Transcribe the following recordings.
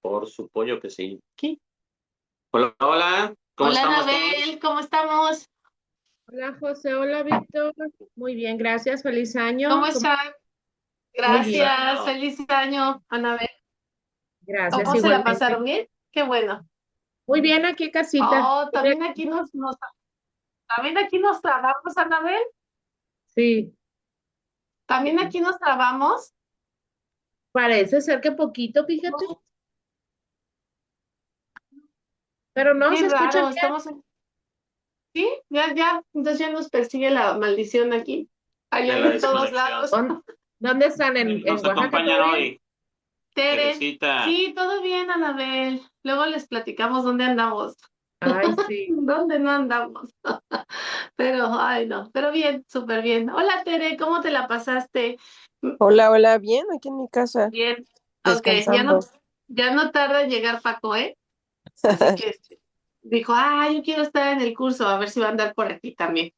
por su pollo que sí. ¿Qué? Hola, hola, ¿cómo Hola, estamos todos? Anabel, ¿cómo estamos? Hola José, hola Víctor. Muy bien, gracias. Feliz ¿Cómo año. están? Muy bien, Gracias, feliz año, Anabel. gracias ¿Cómo se la igualmente. pasaron bien? Qué bueno. Muy bien, aquí casita. Oh, también aquí nos trabamos, Anabel. Sí, También aquí nos trabamos. parece ser que poquito, fíjate, pero no Qué se escucha raro, bien. ¿Sí? Ya, entonces ya nos persigue la maldición aquí. Ahí De la anda en todos desconexión. lados. ¿Dónde están? ¿En Nos Oaxaca acompañan todavía? hoy, Tere, Teresita. sí, todo bien, Anabel. Luego les platicamos dónde andamos. Ay, sí. ¿Dónde no andamos? Pero, ay, no, pero bien, súper bien. Hola, Tere, ¿cómo te la pasaste? Hola, hola, bien, aquí en mi casa, Bien, ok, descansando. ya no tarda en llegar Paco, ¿eh? Así que dijo, yo quiero estar en el curso, a ver si va a andar por aquí también.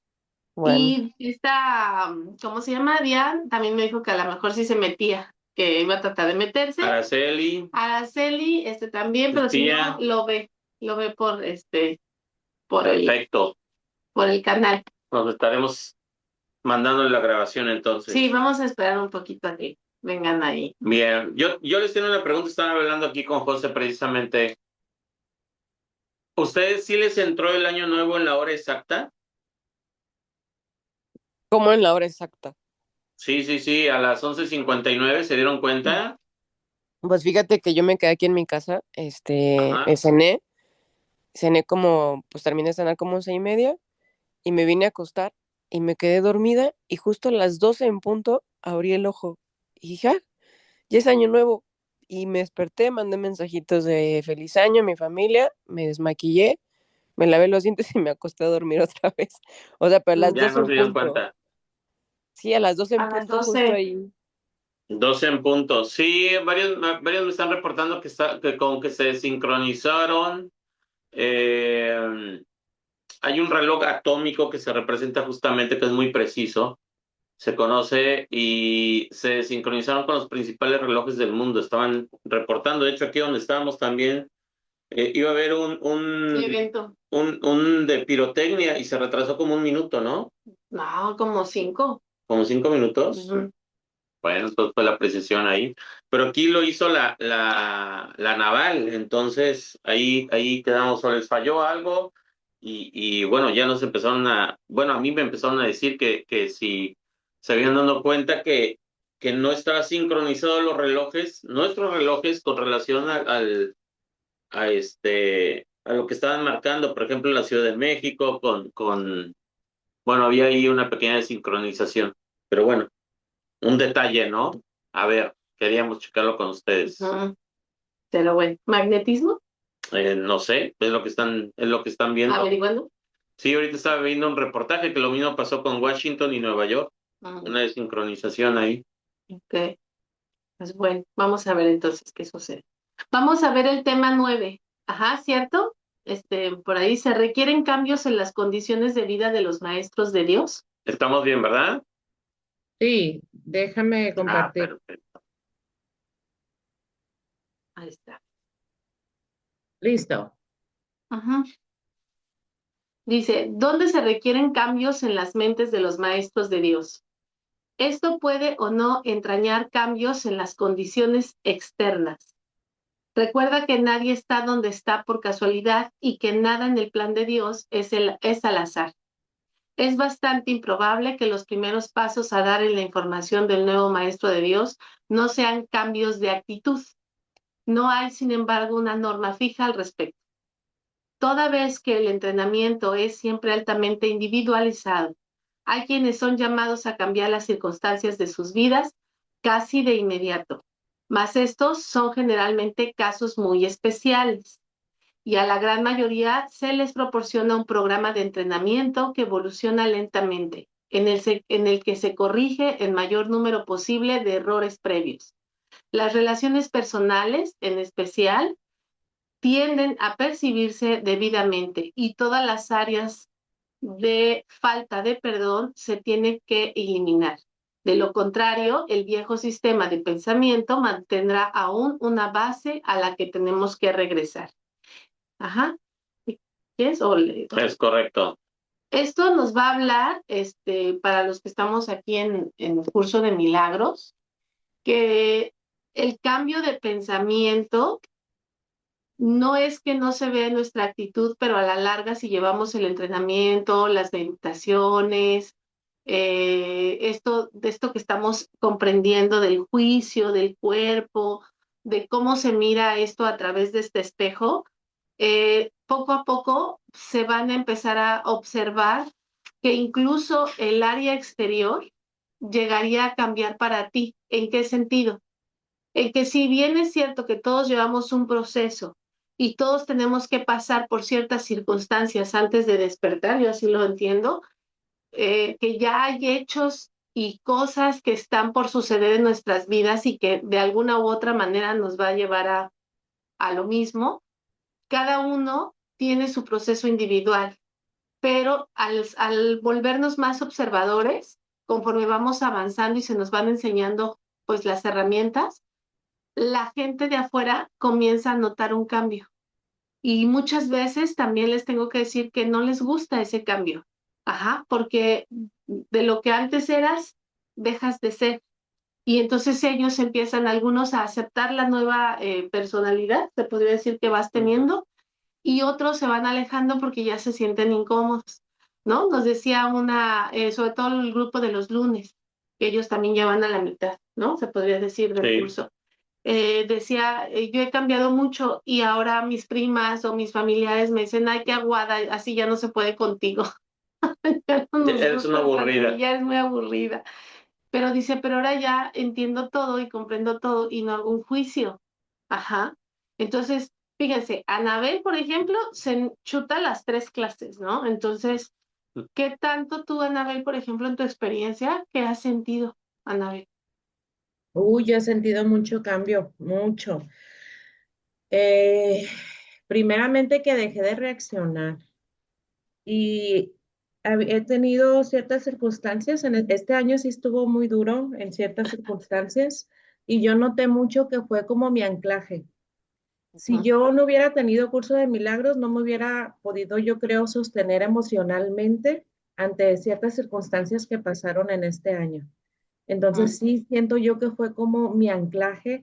Bueno, Y esta, ¿cómo se llama? Diane también me dijo que a lo mejor sí se metía, que iba a tratar de meterse. Araceli, Araceli, también, tu pero si no, tía. lo ve por por el, Perfecto. por el canal. Nos estaremos mandando la grabación Sí, entonces. vamos a esperar un poquito a que vengan ahí. Bien, yo les tengo una pregunta, estaba hablando aquí con José precisamente. ¿Ustedes sí les entró el año nuevo en la hora exacta? ¿cómo en la hora exacta? Sí, sí, sí, a las 11:59, ¿se dieron cuenta? Pues fíjate que yo me quedé aquí en mi casa, Ajá. cené como, pues terminé de cenar como 11:30 y me vine a acostar y me quedé dormida y justo a las 12 en punto abrí el ojo y dije, ya es año nuevo. Y me desperté, mandé mensajitos de feliz año a mi familia, me desmaquillé, me lavé los dientes y me acosté a dormir otra vez. O sea, pero a las Ya 12 no en se dieron punto. cuenta. Sí, a las 12 en A las punto, justo 12. ahí. 12 en punto. Sí, varios me están reportando que con que se sincronizaron. Eh, Hay un reloj atómico que se representa justamente, que es muy preciso, se conoce, y se sincronizaron con los principales relojes del mundo. Estaban reportando, de hecho, aquí donde estábamos también, iba a haber Evento. un de pirotecnia y se retrasó como un minuto, ¿no? No, como 5. Como 5 minutos. Ujú. Bueno, entonces fue la precisión ahí. Pero aquí lo hizo la naval, entonces ahí quedamos, o les falló algo, y bueno, ya nos empezaron bueno, a mí me empezaron a decir que si se habían dado cuenta que no estaba sincronizados los relojes, nuestros relojes, con relación a lo que estaban marcando, por ejemplo, la Ciudad de México, bueno, había ahí una pequeña desincronización. Pero bueno, un detalle, ¿no? A ver, queríamos checarlo con ustedes. Ujú. Pero bueno, magnetismo, No sé, es lo que están viendo. averiguando. Sí, ahorita estaba viendo un reportaje que lo mismo pasó con Washington y Nueva York, Ujú. una desincronización ahí. Ok, pues bueno, vamos a ver entonces qué sucede. Vamos a ver el tema 9. Ajá, ¿cierto? Por ahí se requieren cambios en las condiciones de vida de los maestros de Dios. Estamos bien, ¿verdad? Sí, déjame Ah, compartir. perfecto. Ahí está. Listo. Ajá. Dice, ¿dónde se requieren cambios en las mentes de los maestros de Dios? Esto puede o no entrañar cambios en las condiciones externas. Recuerda que nadie está donde está por casualidad y que nada en el plan de Dios es al azar. Es bastante improbable que los primeros pasos a dar en la información del nuevo maestro de Dios no sean cambios de actitud. No hay, sin embargo, una norma fija al respecto. Toda vez que el entrenamiento es siempre altamente individualizado, hay quienes son llamados a cambiar las circunstancias de sus vidas casi de inmediato, mas estos son generalmente casos muy especiales y a la gran mayoría se les proporciona un programa de entrenamiento que evoluciona lentamente, en el que se corrige el mayor número posible de errores previos. Las relaciones personales, en especial, tienden a percibirse debidamente y todas las áreas de falta de perdón se tienen que eliminar. De lo contrario, el viejo sistema de pensamiento mantendrá aún una base a la que tenemos que regresar. Ajá. ¿Es? Es correcto. Esto nos va a hablar, para los que estamos aquí en el curso de milagros, que el cambio de pensamiento no es que no se vea en nuestra actitud, pero a la larga, si llevamos el entrenamiento, las meditaciones, de esto que estamos comprendiendo del juicio, del cuerpo, de cómo se mira esto a través de este espejo, poco a poco se van a empezar a observar que incluso el área exterior llegaría a cambiar para ti. ¿En qué sentido? En que si bien es cierto que todos llevamos un proceso y todos tenemos que pasar por ciertas circunstancias antes de despertar, yo así lo entiendo, que ya hay hechos y cosas que están por suceder en nuestras vidas y que de alguna u otra manera nos va a llevar a lo mismo. Cada uno tiene su proceso individual, pero al volvernos más observadores, conforme vamos avanzando y se nos van enseñando pues las herramientas, la gente de afuera comienza a notar un cambio. Y muchas veces también les tengo que decir que no les gusta ese cambio. Ajá, porque de lo que antes eras, dejas de ser. Y entonces ellos empiezan algunos a aceptar la nueva personalidad, se podría decir que vas teniendo, y otros se van alejando porque ya se sienten incómodos, ¿no? Nos decía sobre todo el grupo de los lunes, que ellos también ya van a la mitad, ¿no? Se podría decir del curso. Decía, yo he cambiado mucho y ahora mis primas o mis familiares me dicen, ay, qué aguada, así ya no se puede contigo. Ya no nos Es una gusta aburrida. ya es muy aburrida. Pero dice, pero ahora ya entiendo todo y comprendo todo y no hago un juicio. Ajá. Entonces, fíjense, Anabel, por ejemplo, se chuta las 3 clases, ¿no? Entonces, ¿qué tanto tú, Anabel, por ejemplo, en tu experiencia, qué has sentido, Anabel? Uy, yo he sentido mucho cambio, mucho. Eh, Primeramente que dejé de reaccionar y he tenido ciertas circunstancias, este año sí estuvo muy duro en ciertas circunstancias y yo noté mucho que fue como mi anclaje. Si Ujú. yo no hubiera tenido curso de milagros, no me hubiera podido, yo creo, sostener emocionalmente ante ciertas circunstancias que pasaron en este año. Entonces sí siento yo que fue como mi anclaje,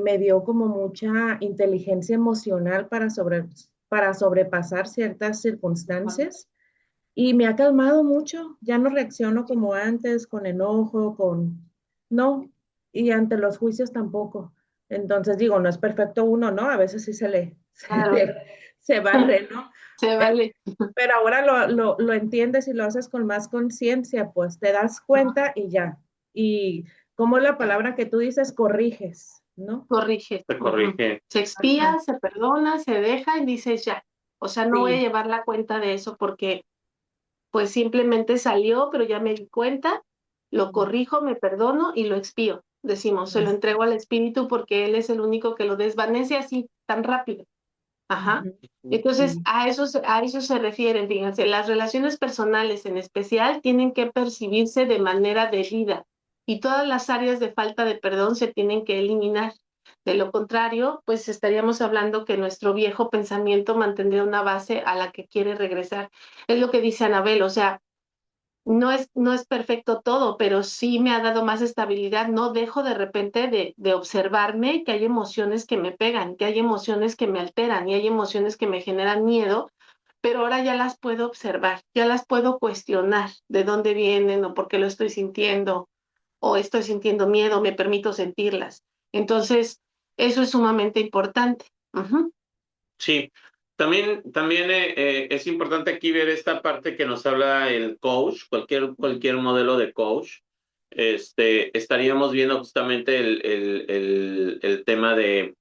me dio como mucha inteligencia emocional para sobrepasar ciertas circunstancias y me ha calmado mucho. Ya no reacciono como antes, con enojo, no, y ante los juicios tampoco. Entonces digo, no es perfecto uno, ¿no? A veces sí Claro. se barre, ¿no? Se Eh, vale. pero ahora lo entiendes y lo haces con más conciencia, pues te das cuenta y ya. Y como la palabra que tú dices, corriges, ¿no? Corrige. Se Ujú. corrige. Se Ajá, expía, se perdona, se deja y dices ya. O sea, no voy a sí. llevar la cuenta de eso porque pues simplemente salió, pero ya me di cuenta, lo corrijo, me perdono y lo expío. Decimos, se lo entrego al espíritu porque él es el único que lo desvanece así tan rápido. Ajá. Ujú, Entonces, sí. a eso se refieren, fíjense, las relaciones personales en especial tienen que percibirse de manera debida y todas las áreas de falta de perdón se tienen que eliminar. De lo contrario, pues estaríamos hablando que nuestro viejo pensamiento mantendría una base a la que quiere regresar. Es lo que dice Anabel, o sea, no es perfecto todo, pero sí me ha dado más estabilidad. No dejo de repente de observarme que hay emociones que me pegan, que hay emociones que me alteran y hay emociones que me generan miedo, pero ahora ya las puedo observar, ya las puedo cuestionar de dónde vienen o por qué lo estoy sintiendo o estoy sintiendo miedo, me permito sentirlas. Entonces, eso es sumamente importante. Ujú. Sí. También es importante aquí ver esta parte que nos habla el coach, cualquier modelo de coach. Estaríamos viendo justamente el tema de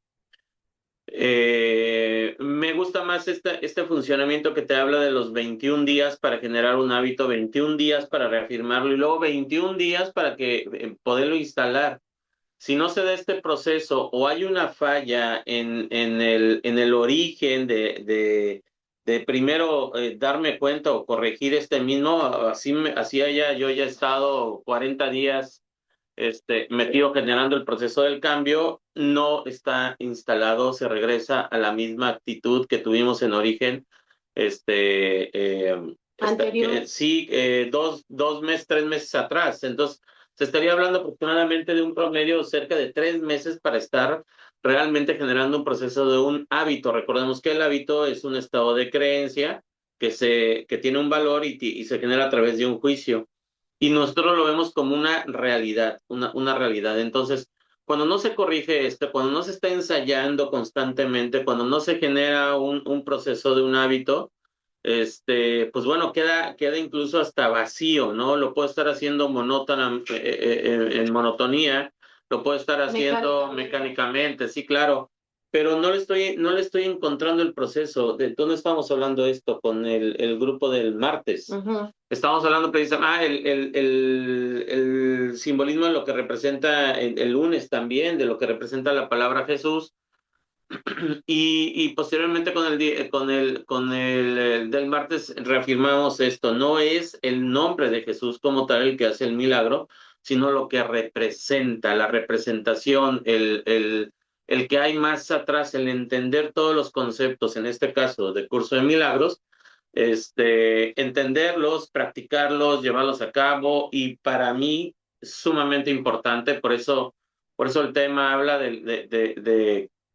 me gusta más este funcionamiento que te habla de los 21 días para generar un hábito, 21 días para reafirmarlo y luego 21 días para que poderlo instalar. Si no se da este proceso o hay una falla en el origen de primero darme cuenta o corregir este mismo, así haya yo ya he estado 40 días metido generando el proceso del cambio, no está instalado, se regresa a la misma actitud que tuvimos en origen, Anterior. sí, 2 meses, 3 meses atrás. Entonces, se estaría hablando aproximadamente de un promedio de cerca de 3 meses para estar realmente generando un proceso de un hábito. Recordemos que el hábito es un estado de creencia que tiene un valor y se genera a través de un juicio. Y nosotros lo vemos como una realidad, una realidad. Entonces, cuando no se corrige esto, cuando no se está ensayando constantemente, cuando no se genera un proceso de un hábito, pues bueno, queda incluso hasta vacío, ¿no? Lo puedo estar haciendo monótona, en monotonía, lo puedo estar haciendo mecánicamente, sí, claro, pero no le estoy encontrando el proceso. ¿De dónde estamos hablando esto? Con el grupo del martes. Estamos hablando precisamente, el simbolismo de lo que representa el lunes también, de lo que representa la palabra Jesús, y posteriormente con el del martes reafirmamos esto: no es el nombre de Jesús como tal el que hace el milagro, sino lo que representa, la representación, el que hay más atrás, el entender todos los conceptos, en este caso de Curso de Milagros, entenderlos, practicarlos, llevarlos a cabo. Y para mí sumamente importante, por eso el tema habla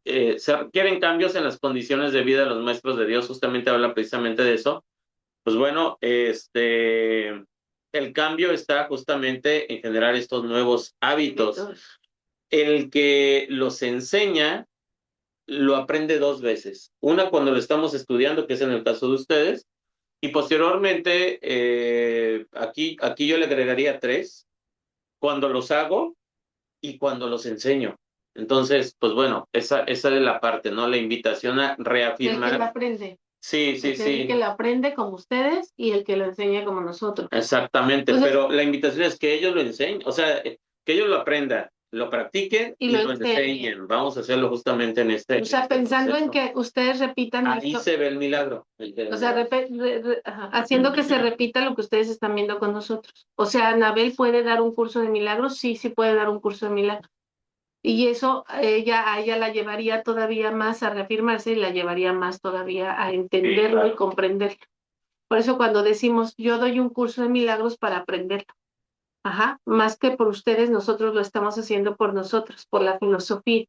se requieren cambios en las condiciones de vida de los maestros de Dios. Justamente habla precisamente de eso. Pues bueno, el cambio está justamente en generar estos nuevos hábitos. El que los enseña lo aprende 2 veces. Una cuando lo estamos estudiando, que es en el caso de ustedes, y posteriormente, aquí yo le agregaría 3: cuando los hago y cuando los enseño. Entonces, pues bueno, esa es la parte, ¿no? La invitación a El que reafirmar. lo aprende. Sí, sí, El que sí, lo aprende como ustedes y el que lo enseña como nosotros. exactamente. Entonces, Pero la invitación es que ellos lo enseñen, o sea, que ellos lo aprendan, lo practiquen y y lo lo enseñen. Vamos a hacerlo justamente en O sea, pensando en proceso. que ustedes repitan Ahí esto, se ve el milagro. o sea, haciendo que se repita lo que ustedes están viendo con nosotros. O sea, Anabel puede dar un curso de milagros, sí, sí puede dar un curso de milagros. Y eso a ella la llevaría todavía más a reafirmarse y la llevaría más todavía a entenderlo y comprenderlo. Por eso cuando decimos, yo doy un curso de milagros para aprenderlo. Ajá, más que por ustedes, nosotros lo estamos haciendo por nosotros, por la filosofía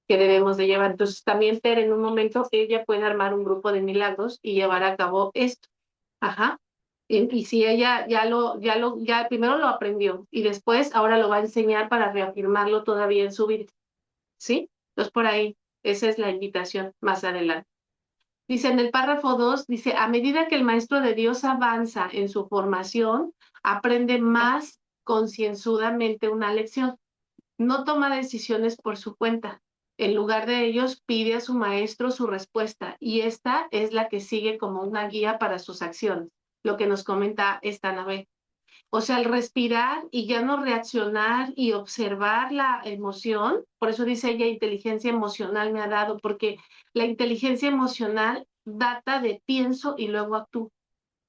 que debemos de llevar. Entonces, también Tere, en un momento, ella puede armar un grupo de milagros y llevar a cabo esto. Ajá. Y si ella ya primero lo aprendió y después ahora lo va a enseñar para reafirmarlo todavía en su vida. ¿Sí? Entonces, por ahí, esa es la invitación más adelante. Dice en el párrafo 2, dice, a medida que el maestro de Dios avanza en su formación, aprende más concienzudamente una lección. No toma decisiones por su cuenta. En lugar de ellos, pide a su maestro su respuesta y esta es la que sigue como una guía para sus acciones, lo que nos comenta esta nave. O sea, al respirar y ya no reaccionar y observar la emoción, por eso dice ella, inteligencia emocional me ha dado, porque la inteligencia emocional data de pienso y luego actúo.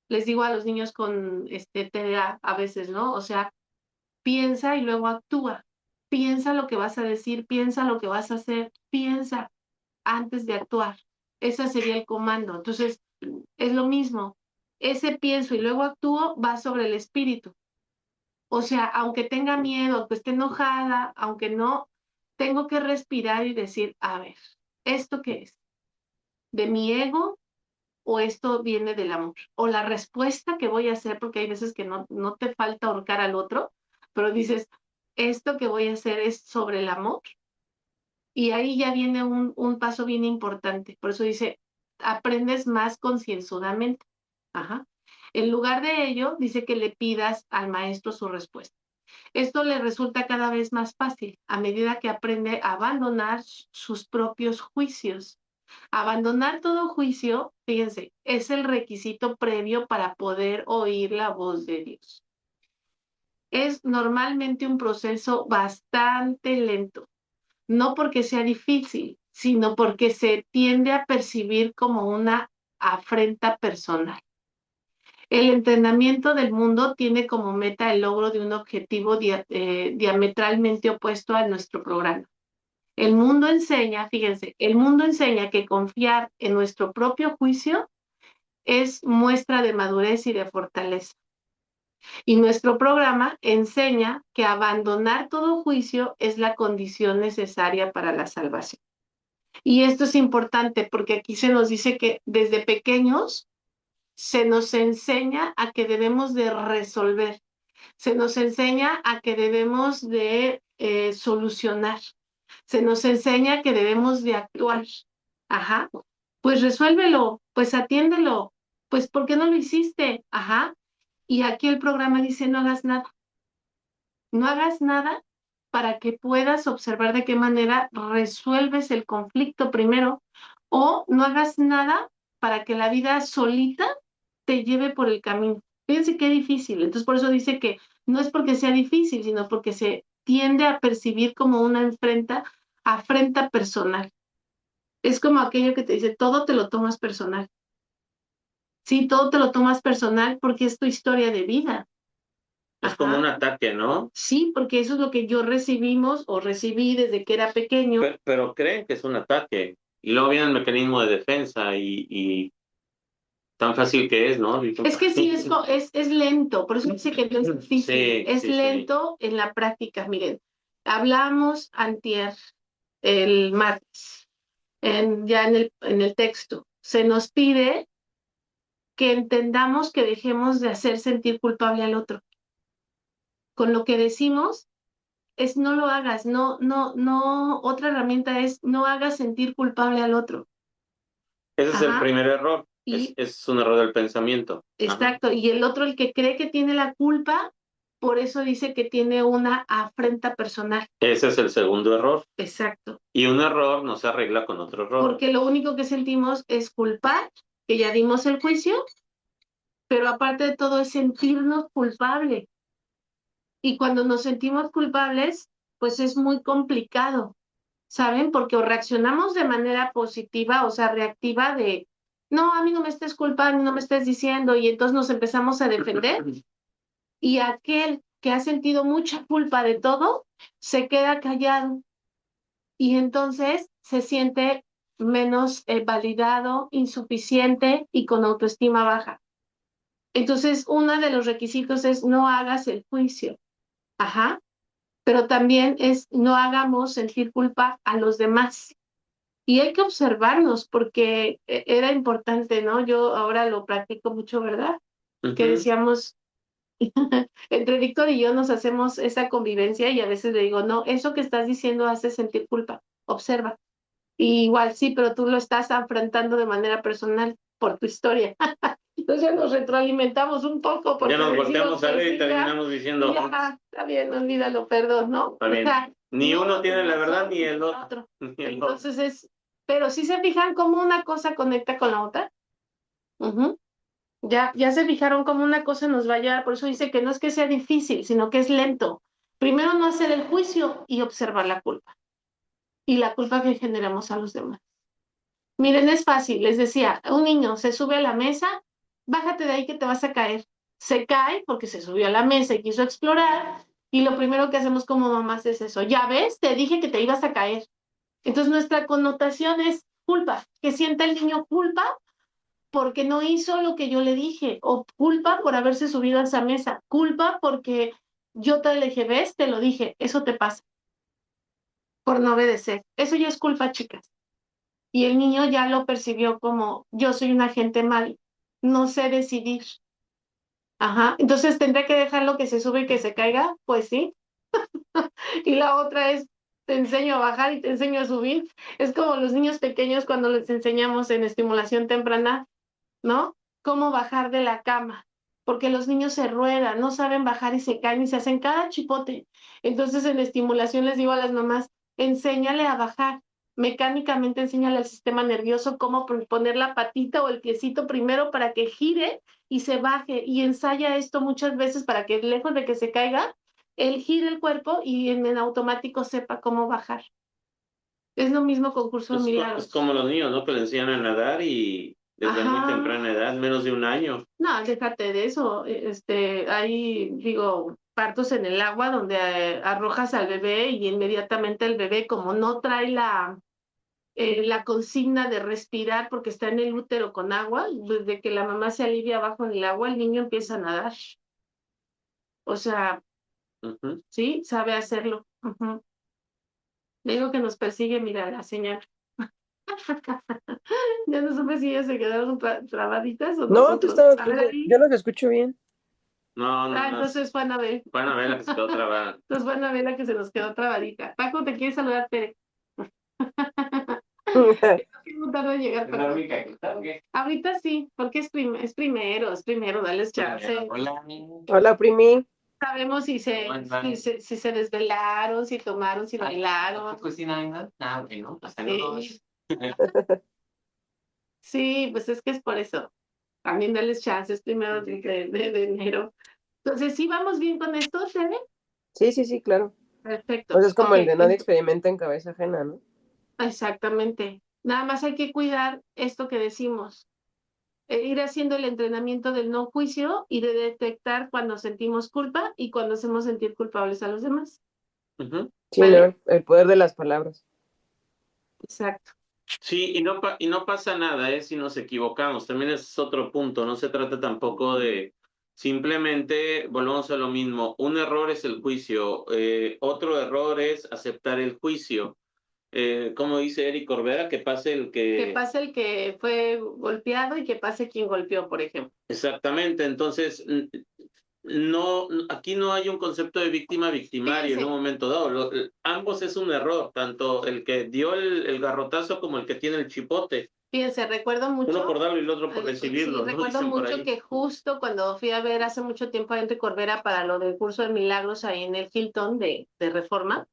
Les digo a los niños con TDA a veces, ¿no? O sea, piensa y luego actúa. Piensa lo que vas a decir, piensa lo que vas a hacer, piensa antes de actuar. Ese sería el comando. Entonces, es lo mismo. Ese pienso y luego actúo va sobre el espíritu. O sea, aunque tenga miedo, aunque esté enojada, aunque no, tengo que respirar y decir, a ver, ¿esto qué es? ¿De mi ego o esto viene del amor? O la respuesta que voy a hacer, porque hay veces que no te falta ahorcar al otro, pero dices, ¿esto que voy a hacer es sobre el amor? Y ahí ya viene un paso bien importante. Por eso dice, aprendes más concienzudamente. Ajá. En lugar de ello, dice que le pidas al maestro su respuesta. Esto le resulta cada vez más fácil a medida que aprende a abandonar sus propios juicios. Abandonar todo juicio, fíjense, es el requisito previo para poder oír la voz de Dios. Es normalmente un proceso bastante lento, no porque sea difícil, sino porque se tiende a percibir como una afrenta personal. El entrenamiento del mundo tiene como meta el logro de un objetivo diametralmente opuesto a nuestro programa. El mundo enseña, fíjense, el mundo enseña que confiar en nuestro propio juicio es muestra de madurez y de fortaleza. Y nuestro programa enseña que abandonar todo juicio es la condición necesaria para la salvación. Y esto es importante porque aquí se nos dice que desde pequeños se nos enseña a que debemos de resolver, se nos enseña a que debemos de solucionar, se nos enseña que debemos de actuar. Ajá, pues resuélvelo, pues atiéndelo, pues ¿por qué no lo hiciste? Ajá, y aquí el programa dice no hagas nada, no hagas nada para que puedas observar de qué manera resuelves el conflicto primero, o no hagas nada para que la vida solita te lleve por el camino. Fíjense qué difícil. Entonces, por eso dice que no es porque sea difícil, sino porque se tiende a percibir como una afrenta personal. Es como aquello que te dice, todo te lo tomas personal. Sí, todo te lo tomas personal porque es tu historia de vida. Es como un ataque, ¿no? Sí, porque eso es lo que yo recibimos o recibí desde que era pequeño. Pero creen que es un ataque. Y luego viene el mecanismo de defensa y tan fácil que es, ¿no? Es que sí, es lento, por eso dice que no es difícil, Sí, es sí, lento en la práctica. Miren, hablamos antier, el martes, ya en el texto, se nos pide que entendamos que dejemos de hacer sentir culpable al otro. Con lo que decimos es no lo hagas, no, otra herramienta es no hagas sentir culpable al otro. Ese es el Ajá. primer error. Y Es un error del pensamiento. exacto, y el otro, el que cree que tiene la culpa, por eso dice que tiene una afrenta personal. Ese es el segundo error. Exacto. Y un error no se arregla con otro error. Porque lo único que sentimos es culpar, que ya dimos el juicio, pero aparte de todo es sentirnos culpables. Y cuando nos sentimos culpables, pues es muy complicado, ¿saben? Porque o reaccionamos de manera positiva, o sea, reactiva de, no, a mí no me estés culpando, no me estés diciendo, y entonces nos empezamos a defender. Y aquel que ha sentido mucha culpa de todo, se queda callado y entonces se siente menos validado, insuficiente y con autoestima baja. Entonces, uno de los requisitos es no hagas el juicio, ajá, pero también es no hagamos sentir culpa a los demás. Y hay que observarnos porque era importante, ¿no? Yo ahora lo practico mucho, ¿verdad? Que decíamos, entre Víctor y yo nos hacemos esa convivencia y a veces le digo, no, eso que estás diciendo hace sentir culpa, observa. Y igual sí, pero tú lo estás afrontando de manera personal por tu historia. Entonces ya nos retroalimentamos un poco porque ya nos volteamos a ver y sí, terminamos diciendo, ya, está bien, olvídalo, perdón, ¿no? Está bien. O sea, Ni no, uno tiene la verdad razón, ni el otro. Entonces pero si se fijan cómo una cosa conecta con la otra. Uh-huh. Ya se fijaron cómo una cosa nos va a llevar, por eso dice que no es que sea difícil, sino que es lento. Primero no hacer el juicio y observar la culpa. Y la culpa que generamos a los demás. Miren, es fácil, les decía, un niño se sube a la mesa, bájate de ahí que te vas a caer. Se cae porque se subió a la mesa y quiso explorar, y lo primero que hacemos como mamás es eso. Ya ves, te dije que te ibas a caer. Entonces nuestra connotación es culpa, que sienta el niño culpa porque no hizo lo que yo le dije, o culpa por haberse subido a esa mesa, culpa porque yo te dije, ves, te lo dije, eso te pasa por no obedecer. Eso ya es culpa, chicas. Y el niño ya lo percibió como yo soy un agente mal, no sé decidir. Ajá, entonces tendré que dejarlo que se sube y que se caiga, pues sí. Y la otra es, te enseño a bajar y te enseño a subir. Es como los niños pequeños cuando les enseñamos en estimulación temprana, ¿no? Cómo bajar de la cama, porque los niños se ruedan, no saben bajar y se caen y se hacen cada chipote. Entonces en estimulación les digo a las mamás, enséñale a bajar. Mecánicamente enséñale al sistema nervioso cómo poner la patita o el piecito primero para que gire y se baje. Y ensaya esto muchas veces para que lejos de que se caiga, él gire el cuerpo y en automático sepa cómo bajar. Es lo mismo con Curso de Milagros. Es como los niños, ¿no? Que le enseñan a nadar y desde muy Ajá. temprana edad, menos de un año. No, déjate de eso. Hay, digo, partos en el agua donde arrojas al bebé y inmediatamente el bebé, como no trae la consigna de respirar porque está en el útero con agua, desde que la mamá se alivia abajo en el agua, el niño empieza a nadar. O sea, Ujú. sí, sabe hacerlo. Ujú. Le digo que nos persigue, mira, la señal. Ya no supe si ellas se quedaron trabaditas o No, te nosotros. estaba, A ver yo ahí. los escucho bien. No, no, no. Entonces fue Anabel. Van a ver la que se quedó trabada. Entonces fue Anabel la que se nos quedó trabadita. Paco, te quiere saludar, Tere. Qué tarda en llegar, ¿Es la Paco. única que está o qué? Ahorita sí, porque es primero, dales chance. Hola. Hola, primi. Sabemos ¿Cómo andan? si se desvelaron, si tomaron, si bailaron. ¿Tampoco sí nada? Ah, bueno, hasta Sí. luego. Sí, pues es que es por eso. También darles chances primero de enero. Entonces, ¿sí vamos bien con esto, Tere? Sí, sí, sí, claro. Perfecto. Pues es como Ok, el de nadie experimenta en cabeza ajena, ¿no? exactamente. Nada más hay que cuidar esto que decimos. Ir haciendo el entrenamiento del no juicio y de detectar cuando sentimos culpa y cuando hacemos sentir culpables a los demás. Ujú. Sí, ¿Vale? no, el poder de las palabras. Exacto. Sí, y no pasa nada, si nos equivocamos. También es otro punto. No se trata tampoco de simplemente, volvemos a lo mismo. Un error es el juicio. Otro error es aceptar el juicio. Como dice Eric Corbera, que pase el Que que... pase el que fue golpeado y que pase quien golpeó, por ejemplo. Exactamente. Entonces, no, aquí no hay un concepto de víctima victimario en un Fíjense, momento dado. Ambos es un error, tanto el que dio el garrotazo como el que tiene el chipote. fíjense, recuerdo Uno por mucho, darlo y el otro por sí, recibirlo, ¿no? recuerdo Dicen por mucho ahí. que justo cuando fui a ver hace mucho tiempo a Enrique Corbera para lo del curso de milagros ahí en el Hilton de Reforma,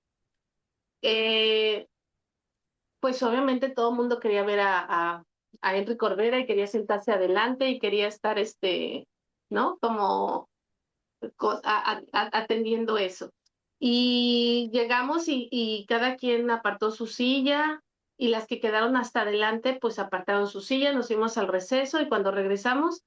eh, pues obviamente todo el mundo quería ver a Enrique Corbera y quería sentarse adelante y quería estar, ¿no? Como atendiendo eso. Y llegamos y cada quien apartó su silla y las que quedaron hasta adelante pues apartaron su silla, nos fuimos al receso y cuando regresamos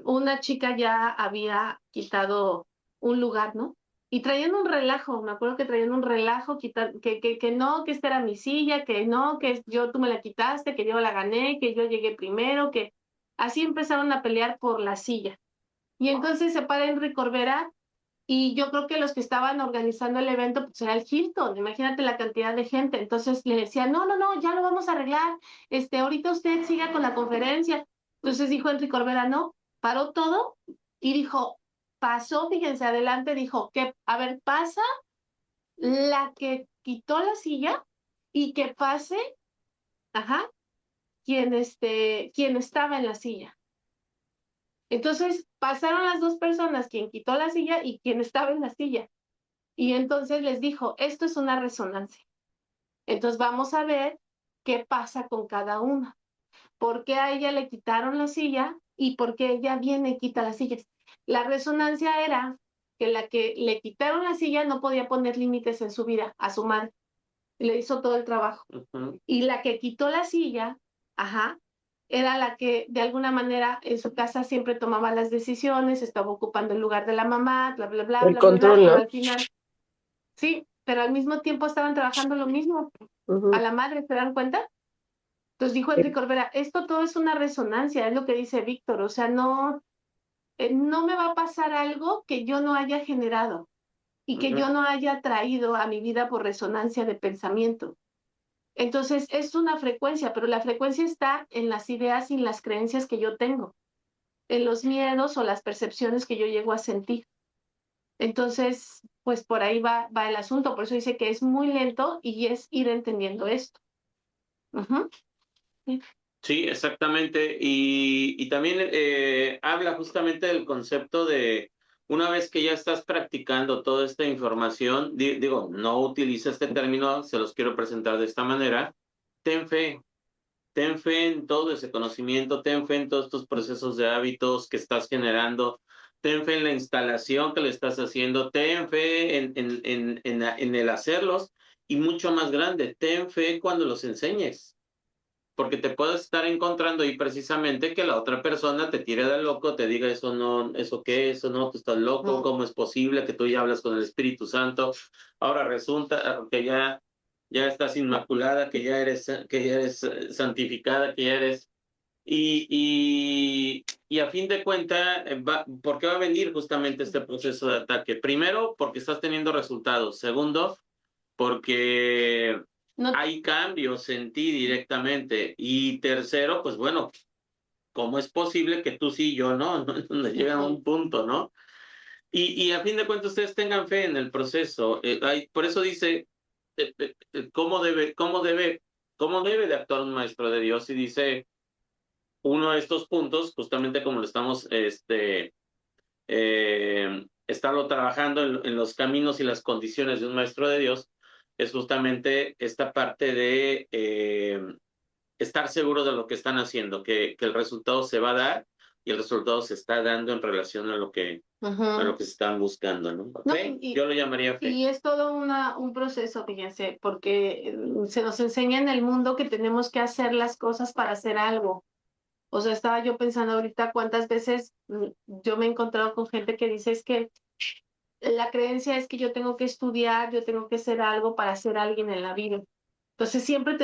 una chica ya había quitado un lugar, ¿no? Y traían un relajo, me acuerdo que traían un relajo, que no, que esta era mi silla, que no, que yo tú me la quitaste, que yo la gané, que yo llegué primero, que así empezaron a pelear por la silla. Y entonces se para Enrique Corbera y yo creo que los que estaban organizando el evento, pues era el Hilton, imagínate la cantidad de gente. Entonces le decía, no, no, no, ya lo vamos a arreglar, ahorita usted siga con la conferencia. Entonces dijo Enrique Corbera, no, paró todo y dijo, pasó, fíjense, adelante, dijo, que, a ver, pasa la que quitó la silla y que pase, ajá, quien estaba en la silla. Entonces pasaron las dos personas, quien quitó la silla y quien estaba en la silla. Y entonces les dijo, esto es una resonancia. Entonces vamos a ver qué pasa con cada una. ¿Por qué a ella le quitaron la silla y por qué ella viene y quita las sillas? La resonancia era que la que le quitaron la silla no podía poner límites en su vida a su madre. Le hizo todo el trabajo. Ujú. Y la que quitó la silla, ajá, era la que de alguna manera en su casa siempre tomaba las decisiones, estaba ocupando el lugar de la mamá, bla, bla, bla, El bla, bla, bla, control, pero ¿no? al final sí, pero al mismo tiempo estaban trabajando lo mismo. A Ujú. la madre, ¿se dan cuenta? Entonces dijo Enrique Corbera, esto todo es una resonancia, es lo que dice Víctor, o sea, no, no me va a pasar algo que yo no haya generado y que yo no haya traído a mi vida por resonancia de pensamiento. Entonces, es una frecuencia, pero la frecuencia está en las ideas y en las creencias que yo tengo, en los miedos o las percepciones que yo llego a sentir. Entonces, pues por ahí va el asunto, por eso dice que es muy lento y es ir entendiendo esto. Ujú. Sí, exactamente. Y también habla justamente del concepto de una vez que ya estás practicando toda esta información, digo, no utiliza este término, se los quiero presentar de esta manera. Ten fe, ten fe en todo ese conocimiento, ten fe en todos estos procesos de hábitos que estás generando, ten fe en la instalación que le estás haciendo, ten fe en el hacerlos y mucho más grande, ten fe cuando los enseñes. porque te puedes estar encontrando ahí precisamente que la otra persona te tire de loco, te diga eso no, eso qué, eso no, tú estás loco, ¿cómo es posible que tú ya hablas con el Espíritu Santo? Ahora resulta que ya estás inmaculada, que ya eres santificada, que ya eres... Y a fin de cuentas, ¿por qué va a venir justamente este proceso de ataque? Primero, porque estás teniendo resultados. Segundo, porque No, hay cambios en ti directamente. Y tercero, pues bueno, ¿cómo es posible que tú sí y yo no? ¿No? Donde llega a un punto, ¿no? Y a fin de cuentas ustedes tengan fe en el proceso. Por eso dice, ¿cómo debe de actuar un maestro de Dios? Y dice uno de estos puntos, justamente como lo estamos, estarlo trabajando en los caminos y las condiciones de un maestro de Dios, es justamente esta parte de estar seguro de lo que están haciendo, que el resultado se va a dar y el resultado se está dando en relación a lo que se están buscando, ¿no? no, Fe, yo lo llamaría fe. y es todo un proceso, fíjense, porque se nos enseña en el mundo que tenemos que hacer las cosas para hacer algo. O sea, estaba yo pensando ahorita cuántas veces yo me he encontrado con gente que dice es que la creencia es que yo tengo que estudiar, yo tengo que hacer algo para ser alguien en la vida. Entonces siempre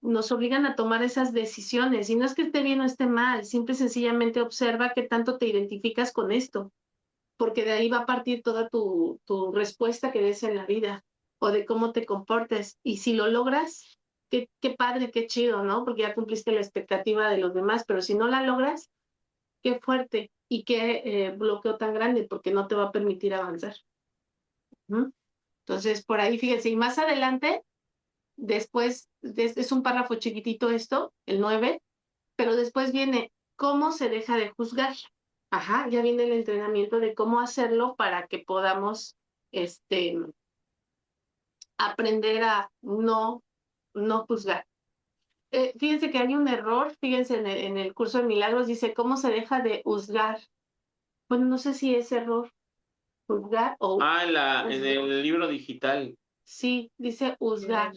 nos obligan a tomar esas decisiones y no es que esté bien o esté mal, simple y sencillamente observa qué tanto te identificas con esto, porque de ahí va a partir toda tu respuesta que des en la vida o de cómo te comportes. Y si lo logras, qué padre, qué chido, ¿no? Porque ya cumpliste la expectativa de los demás, pero si no la logras, qué fuerte y qué bloqueo tan grande, porque no te va a permitir avanzar. ¿Mm? Entonces, por ahí, fíjense, y más adelante, después, es un párrafo chiquitito esto, el 9, pero después viene cómo se deja de juzgar. Ajá, ya viene el entrenamiento de cómo hacerlo para que podamos aprender a no juzgar. Fíjense que hay un error, fíjense en el curso de milagros, dice cómo se deja de juzgar. Bueno, no sé si es error juzgar o... En el libro digital. Sí, dice juzgar,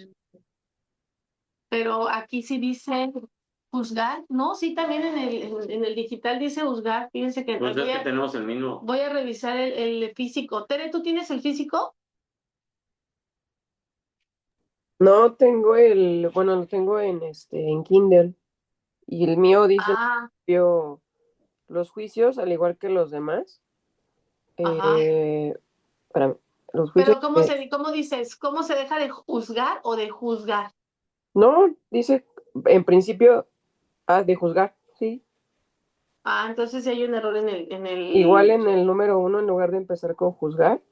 pero aquí sí dice juzgar. No, sí, también en el digital dice juzgar. Fíjense que Pues es que tenemos el mismo. voy a revisar el físico. Tere, ¿tú tienes el físico? No tengo bueno, lo tengo en Kindle. Y el mío dice Ah, los juicios, al igual que los demás. ajá. Espérame, los juicios. Pero ¿cómo dices? ¿Cómo se deja de juzgar o de juzgar? No, dice en principio, de juzgar, sí. Ah, entonces sí hay un error Igual en el número 1, en lugar de empezar con juzgar,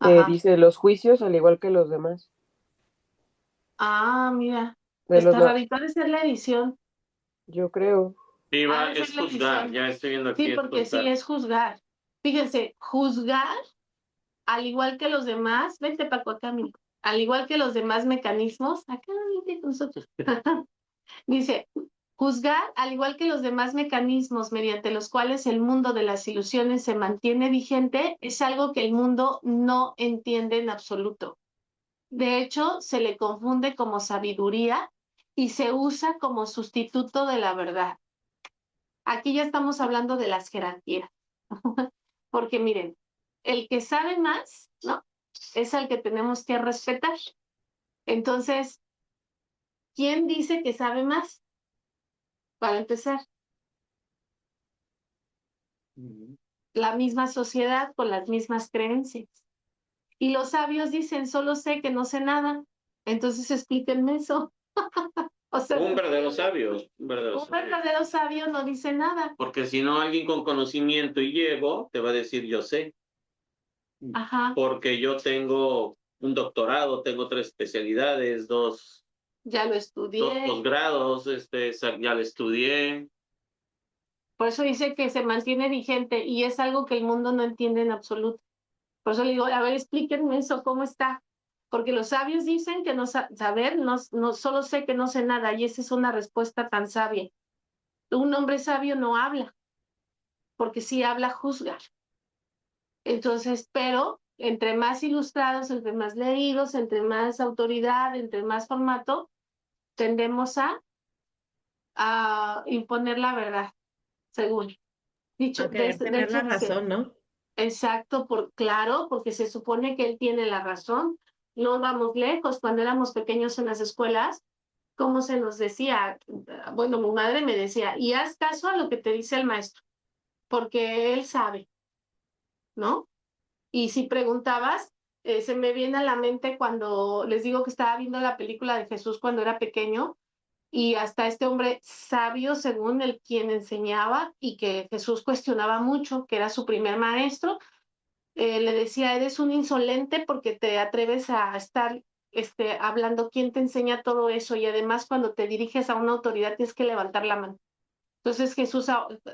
Ajá. dice los juicios, al igual que los demás. Ah, mira. De los, Está rarito. Ha de ser la edición. yo creo. Sí, Ha de ser es la juzgar, edición. ya estoy viendo Sí, aquí, es porque sí juzgar. es juzgar. Fíjense, juzgar, al igual que los demás, vete para acá, amigo. Al igual que los demás mecanismos, acá vente con nosotros. Dice, juzgar, al igual que los demás mecanismos mediante los cuales el mundo de las ilusiones se mantiene vigente, es algo que el mundo no entiende en absoluto. De hecho, se le confunde como sabiduría y se usa como sustituto de la verdad. Aquí ya estamos hablando de las jerarquías. Porque miren, el que sabe más, ¿no? Es al que tenemos que respetar. Entonces, ¿quién dice que sabe más? Para empezar, la misma sociedad con las mismas creencias. Y los sabios dicen, solo sé que no sé nada. Entonces explíquenme eso. O sea, Un verdadero sabio, un verdadero sabio no dice nada. Porque si no, alguien con conocimiento y ego te va a decir yo sé. Ajá, Porque yo tengo un doctorado, tengo 3 especialidades, ya lo dos estudié. posgrados, ya lo estudié. Por eso dice que se mantiene vigente y es algo que el mundo no entiende en absoluto. Por eso le digo, a ver, explíquenme eso, ¿cómo está? Porque los sabios dicen que no saber, no solo sé que no sé nada, y esa es una respuesta tan sabia. Un hombre sabio no habla, porque si habla, juzga. Entonces, pero entre más ilustrados, entre más leídos, entre más autoridad, entre más formato, tendemos a a imponer la verdad, según. Dicho, A querer de tener hecho la dice, razón, ¿no? exacto, claro, porque se supone que él tiene la razón. No vamos lejos, cuando éramos pequeños en las escuelas, ¿cómo se nos decía? Bueno, mi madre me decía, y haz caso a lo que te dice el maestro, porque él sabe, ¿no? Y si preguntabas, se me viene a la mente cuando les digo que estaba viendo la película de Jesús cuando era pequeño, y hasta este hombre sabio, según el quien enseñaba, y que Jesús cuestionaba mucho, que era su primer maestro, le decía, eres un insolente porque te atreves a estar hablando, ¿quién te enseña todo eso? Y además cuando te diriges a una autoridad tienes que levantar la mano. Entonces Jesús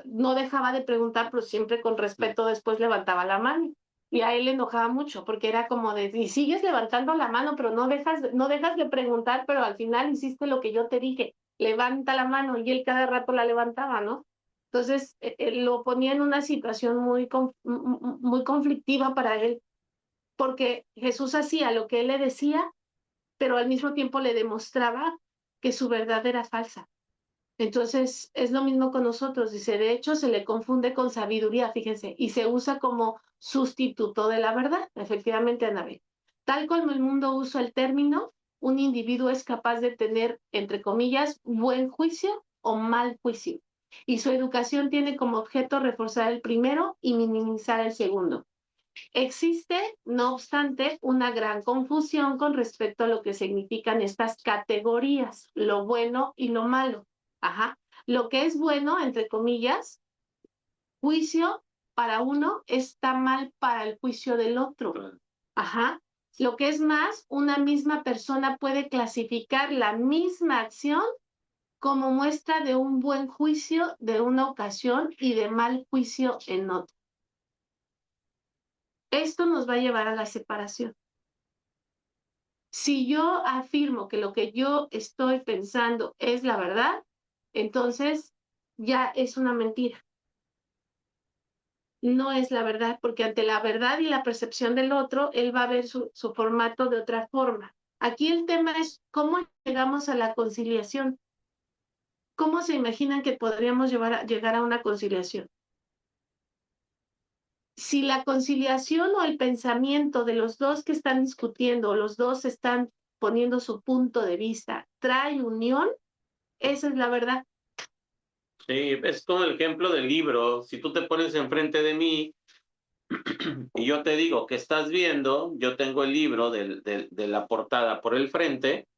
no dejaba de preguntar, pero siempre con respeto después levantaba la mano. Y a él le enojaba mucho porque era como de, y sigues levantando la mano, pero no dejas de preguntar, pero al final hiciste lo que yo te dije, levanta la mano, y él cada rato la levantaba, ¿no? Entonces lo ponía en una situación muy conflictiva para él, porque Jesús hacía lo que él le decía, pero al mismo tiempo le demostraba que su verdad era falsa. Entonces, es lo mismo con nosotros. Dice, de hecho, se le confunde con sabiduría, fíjense, y se usa como sustituto de la verdad. Efectivamente, Anabel. Tal como el mundo usa el término, un individuo es capaz de tener, entre comillas, buen juicio o mal juicio. Y su educación tiene como objeto reforzar el primero y minimizar el segundo. Existe, no obstante, una gran confusión con respecto a lo que significan estas categorías, lo bueno y lo malo. Ajá. Lo que es bueno, entre comillas, juicio para uno está mal para el juicio del otro. Ajá. Lo que es más, una misma persona puede clasificar la misma acción como muestra de un buen juicio de una ocasión y de mal juicio en otra. Esto nos va a llevar a la separación. Si yo afirmo que lo que yo estoy pensando es la verdad, entonces ya es una mentira. No es la verdad, porque ante la verdad y la percepción del otro, él va a ver su formato de otra forma. Aquí el tema es cómo llegamos a la conciliación. ¿Cómo se imaginan que podríamos llegar a una conciliación? Si la conciliación o el pensamiento de los dos que están discutiendo, o los dos están poniendo su punto de vista, trae unión, esa es la verdad. Sí, es como el ejemplo del libro. Si tú te pones enfrente de mí y yo te digo que estás viendo, yo tengo el libro de la portada por el frente,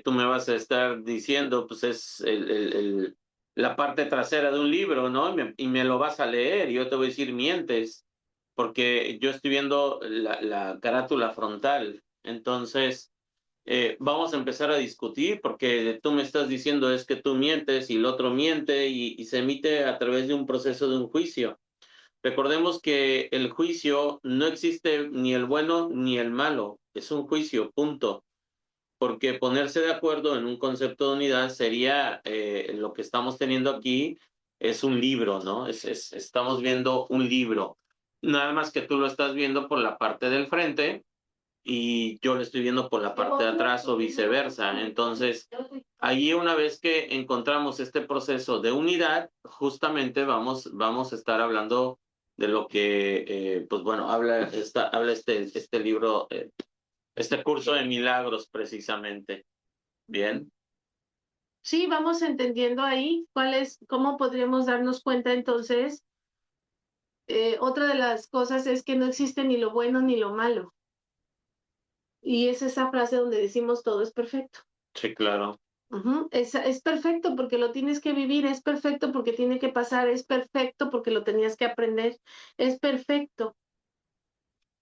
tú me vas a estar diciendo, pues es la parte trasera de un libro, ¿no? Y me lo vas a leer y yo te voy a decir, mientes, porque yo estoy viendo la carátula frontal. Entonces, vamos a empezar a discutir porque tú me estás diciendo es que tú mientes y el otro miente y se emite a través de un proceso de un juicio. Recordemos que el juicio no existe ni el bueno ni el malo, es un juicio, punto. Porque ponerse de acuerdo en un concepto de unidad sería lo que estamos teniendo aquí es un libro, ¿no? Estamos viendo un libro. Nada más que tú lo estás viendo por la parte del frente y yo lo estoy viendo por la parte de atrás o viceversa. Entonces, ahí una vez que encontramos este proceso de unidad, justamente vamos a estar hablando de lo que, pues bueno, habla este libro, este curso de milagros precisamente. Bien. Sí, vamos entendiendo ahí cómo podríamos darnos cuenta entonces. Otra de las cosas es que no existe ni lo bueno ni lo malo. Y es esa frase donde decimos todo es perfecto. Sí, claro. Es perfecto porque lo tienes que vivir, es perfecto porque tiene que pasar, es perfecto porque lo tenías que aprender, es perfecto.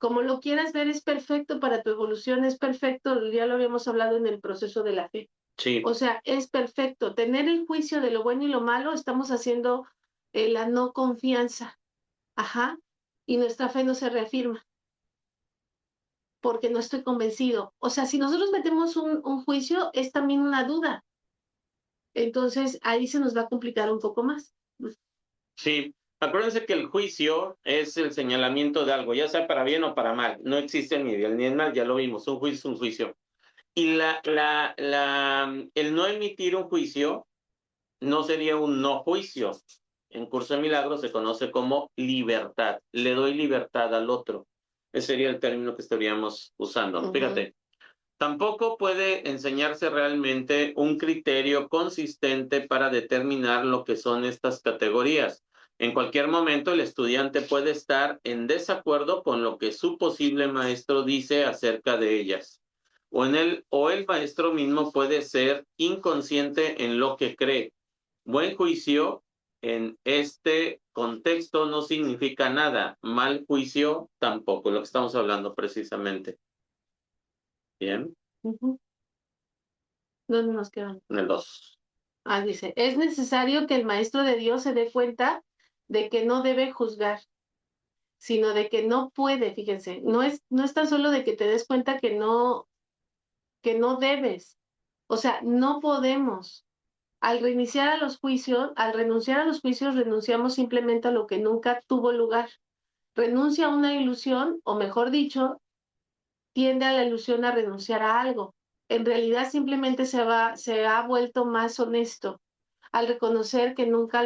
Como lo quieras ver, es perfecto para tu evolución, es perfecto, ya lo habíamos hablado en el proceso de la fe. Sí, O sea, es perfecto. Tener el juicio de lo bueno y lo malo, estamos haciendo la no confianza. Ajá. Y nuestra fe no se reafirma porque no estoy convencido. O sea, si nosotros metemos un juicio, es también una duda. Entonces ahí se nos va a complicar un poco más. sí. Acuérdense que el juicio es el señalamiento de algo, ya sea para bien o para mal. No existe ni el ni el mal, ya lo vimos. Un juicio es un juicio. Y el no emitir un juicio no sería un no juicio. En Curso de Milagros se conoce como libertad. Le doy libertad al otro. Ese sería el término que estaríamos usando. Fíjate, tampoco puede enseñarse realmente un criterio consistente para determinar lo que son estas categorías. En cualquier momento el estudiante puede estar en desacuerdo con lo que su posible maestro dice acerca de ellas. O el maestro mismo puede ser inconsciente en lo que cree. Buen juicio en este contexto no significa nada. Mal juicio tampoco, lo que estamos hablando precisamente. Bien, ¿Dónde nos quedan? en el 2. Dice, es necesario que el maestro de Dios se dé cuenta de que no debe juzgar, sino de que no puede, fíjense, no es tan solo de que te des cuenta que no debes, o sea, no podemos. Al renunciar a los juicios, renunciamos simplemente a lo que nunca tuvo lugar. Renuncia a una ilusión, o mejor dicho, tiende a la ilusión a renunciar a algo. En realidad simplemente se ha vuelto más honesto al reconocer que nunca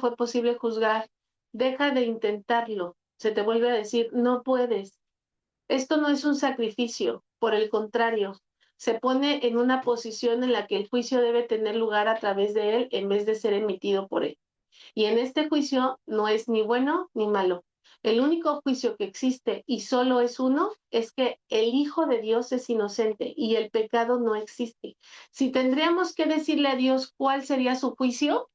fue posible juzgar. Deja de intentarlo. Se te vuelve a decir, no puedes. Esto no es un sacrificio, por el contrario, se pone en una posición en la que el juicio debe tener lugar a través de él en vez de ser emitido por él. Y en este juicio no es ni bueno ni malo. El único juicio que existe y solo es uno es que el Hijo de Dios es inocente y el pecado no existe. Si tendríamos que decirle a Dios cuál sería su juicio,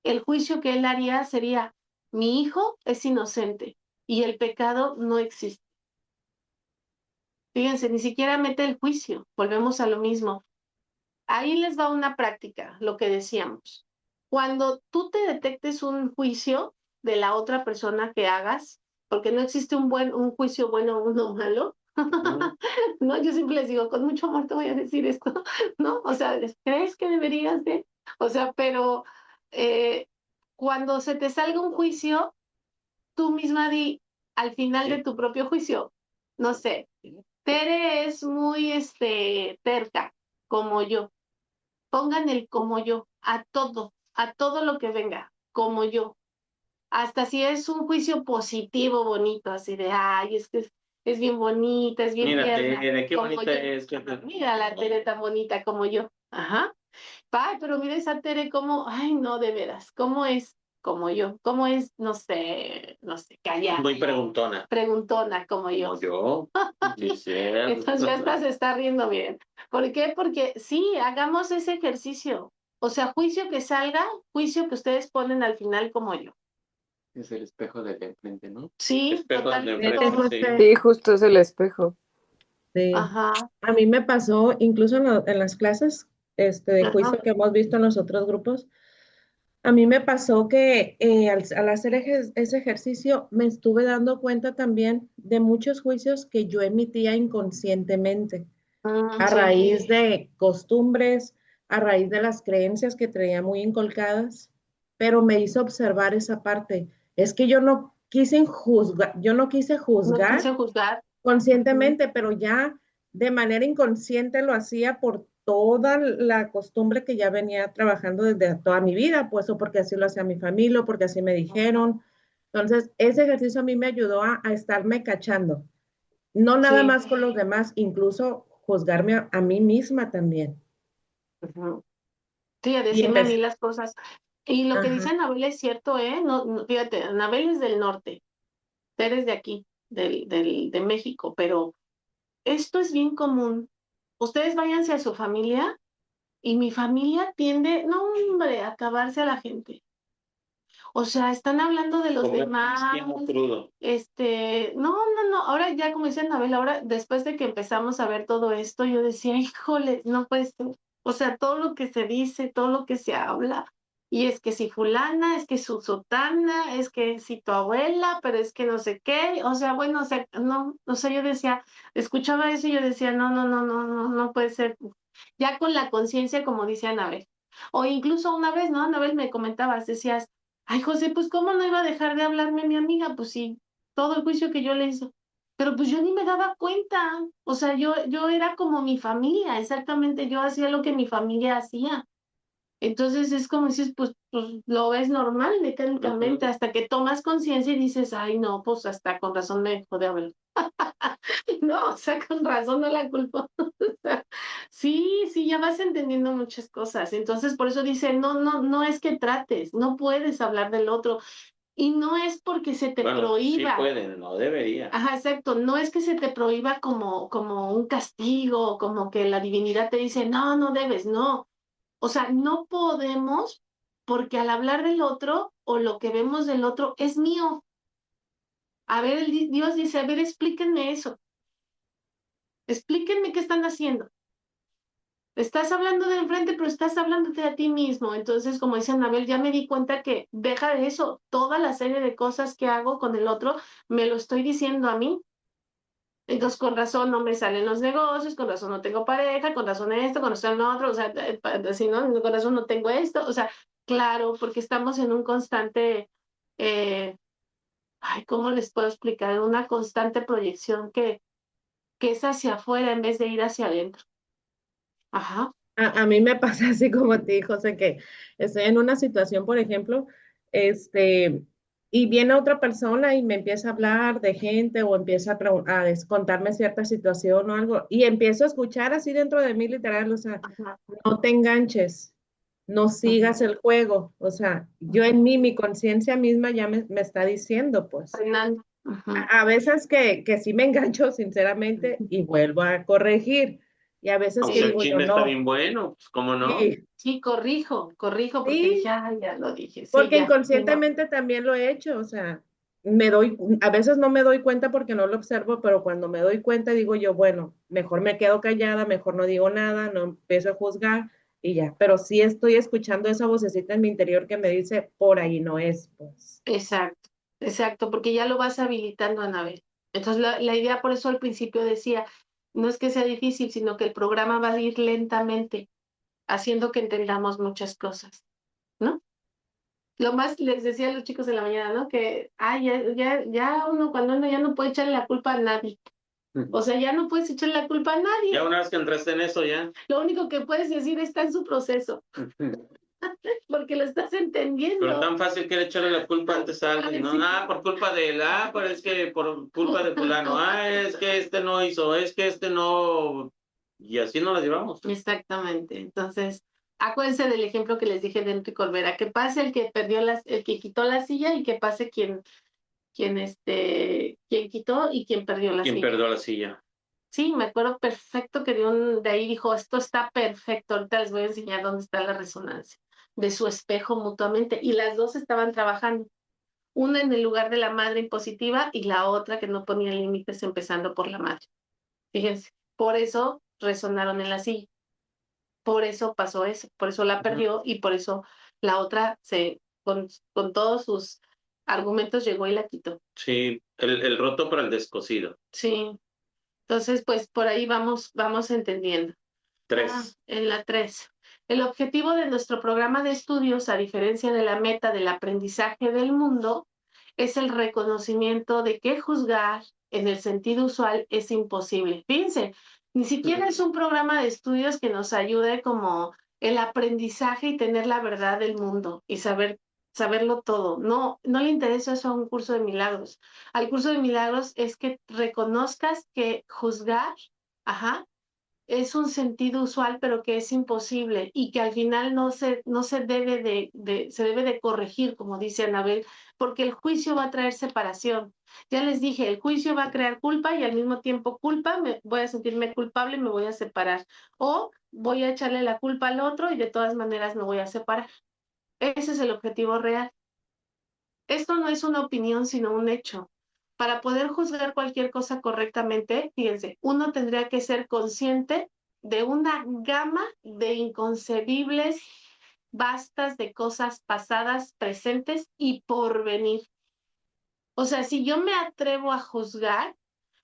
el juicio que él haría sería, mi hijo es inocente y el pecado no existe. Fíjense, ni siquiera mete el juicio. Volvemos a lo mismo. Ahí les va una práctica, lo que decíamos. Cuando tú te detectes un juicio de la otra persona que hagas, porque no existe un juicio bueno o uno malo, no, yo siempre les digo, con mucho amor te voy a decir esto, ¿no? O sea, ¿crees que deberías de? O sea, pero eh, cuando se te salga un juicio, tú misma di al final de tu propio juicio, no sé, Tere es muy terca, como yo. Pongan el como yo, a todo lo que venga, como yo. Hasta si es un juicio positivo, bonito, así de, ay, es bien bonita, es bien Mira, tierna, Tere, qué como bonita yo. es. Ajá, mira la Tere tan bonita como yo. Ajá. Ay, pero mira esa Tere como, ay, no, de veras, ¿cómo es como yo? ¿Cómo es, no sé, callada, Muy preguntona. preguntona como yo? Como yo. Dice. Entonces ya hasta se está riendo bien. ¿Por qué? Porque sí, hagamos ese ejercicio. O sea, juicio que salga, juicio que ustedes ponen al final como yo. Es el espejo del enfrente, ¿no? Sí, Espejo del totalmente. enfrente, sí. Sí, justo es el espejo. Sí. Ajá, A mí me pasó, incluso en las clases de ajá. juicio que hemos visto en los otros grupos, a mí me pasó que al hacer ese ejercicio me estuve dando cuenta también de muchos juicios que yo emitía inconscientemente a Sí, raíz de costumbres, a raíz de las creencias que traía muy inculcadas, pero me hizo observar esa parte. Es que yo no quise no juzgar quise juzgar. Ujú. conscientemente, pero ya de manera inconsciente lo hacía por toda la costumbre que ya venía trabajando desde toda mi vida, pues o porque así lo hacía mi familia, o porque así me dijeron. Entonces, ese ejercicio a mí me ayudó a estarme cachando, no nada Sí. más con los demás, incluso juzgarme a mí misma también. Ujú. Sí, a Y decirme a mí empecé, las cosas. Y lo que ajá, dice Anabel es cierto, ¿eh? No, fíjate, Anabel es del norte, eres de aquí, de México, pero esto es bien común. Ustedes váyanse a su familia y mi familia tiende, no, hombre, a acabarse a la gente. O sea, están hablando de los Como demás. cristiano crudo. No. Ahora ya como dice Anabel, ahora después de que empezamos a ver todo esto, yo decía, híjole, no puede ser. O sea, todo lo que se dice, todo lo que se habla. Y es que si fulana, es que su sotana, es que si tu abuela, pero es que no sé qué. O sea, bueno, o sea, no, o sea, yo decía, escuchaba eso y yo decía, no puede ser. Ya con la conciencia, como dice Anabel. O incluso una vez, ¿no? Anabel me comentabas, decías, ay, José, pues cómo no iba a dejar de hablarme mi amiga, pues sí, todo el juicio que yo le hizo. Pero pues yo ni me daba cuenta. O sea, yo era como mi familia, exactamente, yo hacía lo que mi familia hacía. Entonces es como dices, pues lo ves normal mecánicamente, hasta que tomas conciencia y dices, ay, no, pues hasta con razón me dejó de hablar. No, o sea, con razón no la culpo. Sí, sí, ya vas entendiendo muchas cosas. Entonces, por eso dice, no es que trates, no puedes hablar del otro. Y no es porque se te Bueno, sí prohíba. pueden, no debería. Ajá, exacto. No es que se te prohíba como un castigo, como que la divinidad te dice, no debes, no. O sea, no podemos porque al hablar del otro o lo que vemos del otro es mío. A ver, Dios dice, a ver, explíquenme eso. Explíquenme qué están haciendo. Estás hablando de enfrente, pero estás hablándote a ti mismo. Entonces, como dice Anabel, ya me di cuenta que deja de eso. Toda la serie de cosas que hago con el otro, me lo estoy diciendo a mí. Entonces, con razón no me salen los negocios, con razón no tengo pareja, con razón esto, con razón lo otro, o sea, si no, con razón no tengo esto, o sea, claro, porque estamos en un constante, eh, ay, ¿cómo les puedo explicar? Una constante proyección que es hacia afuera en vez de ir hacia adentro. Ajá. A mí me pasa así como te dijo, José, que estoy en una situación, por ejemplo, este, y viene otra persona y me empieza a hablar de gente o empieza contarme cierta situación o algo, y empiezo a escuchar así dentro de mí literal, o sea, Ajá. no te enganches, no sigas el juego, o sea, yo en mí, mi conciencia misma ya me está diciendo, pues. Frenando. Ajá. A veces que sí me engancho, sinceramente, y vuelvo a corregir. Y a veces que Aunque el digo yo, chisme está no, bien bueno, pues cómo no. sí, Sí, corrijo, porque dije, sí, ay, ya lo dije, sí, porque ya, sí, no. inconscientemente también lo he hecho, o sea, a veces no me doy cuenta porque no lo observo, pero cuando me doy cuenta digo yo, bueno, mejor me quedo callada, mejor no digo nada, no empiezo a juzgar y ya, pero sí estoy escuchando esa vocecita en mi interior que me dice, por ahí no es, pues. Exacto, exacto, porque ya lo vas habilitando, Anabel. Entonces, la idea, por eso al principio decía, no es que sea difícil, sino que el programa va a ir lentamente, haciendo que entendamos muchas cosas, ¿no? Lo más les decía a los chicos de la mañana, ¿no? Que, ay, ya uno cuando uno ya no puede echarle la culpa a nadie. O sea, ya no puedes echarle la culpa a nadie. Ya una vez que entraste en eso, ya. Lo único que puedes decir está en su proceso, porque lo estás Pero entendiendo. tan fácil que era echarle la culpa antes a alguien, ¿no? Sí. Ah, por culpa de él, ah, pero es que por culpa de fulano, ah, es que este no hizo, es que este no... Y así nos la llevamos. Exactamente. Entonces, acuérdense del ejemplo que les dije de Enrique Olvera, que pase el que perdió el que quitó la silla y que pase quien quitó y quien perdió la ¿Quién silla. perdió la silla? Sí, me acuerdo perfecto que de ahí dijo, esto está perfecto, ahorita les voy a enseñar dónde está la resonancia de su espejo mutuamente. Y las dos estaban trabajando, una en el lugar de la madre impositiva y la otra que no ponía límites empezando por la madre. Fíjense, por eso resonaron en la silla. Por eso pasó eso, por eso la perdió y por eso la otra con todos sus argumentos llegó y la quitó. Sí, el roto para el descosido. Sí, entonces pues por ahí vamos entendiendo. 3. En la 3. El objetivo de nuestro programa de estudios, a diferencia de la meta del aprendizaje del mundo, es el reconocimiento de que juzgar en el sentido usual es imposible. Fíjense, ni siquiera es un programa de estudios que nos ayude como el aprendizaje y tener la verdad del mundo y saberlo todo. No le interesa eso a un curso de milagros. Al curso de milagros es que reconozcas que juzgar, ajá, es un sentido usual, pero que es imposible y que al final no se debe se debe de corregir, como dice Anabel, porque el juicio va a traer separación. Ya les dije, el juicio va a crear culpa y al mismo tiempo culpa, voy a sentirme culpable y me voy a separar. O voy a echarle la culpa al otro y de todas maneras me voy a separar. Ese es el objetivo real. Esto no es una opinión, sino un hecho. Para poder juzgar cualquier cosa correctamente, fíjense, uno tendría que ser consciente de una gama de inconcebibles, vastas de cosas pasadas, presentes y por venir. O sea, si yo me atrevo a juzgar,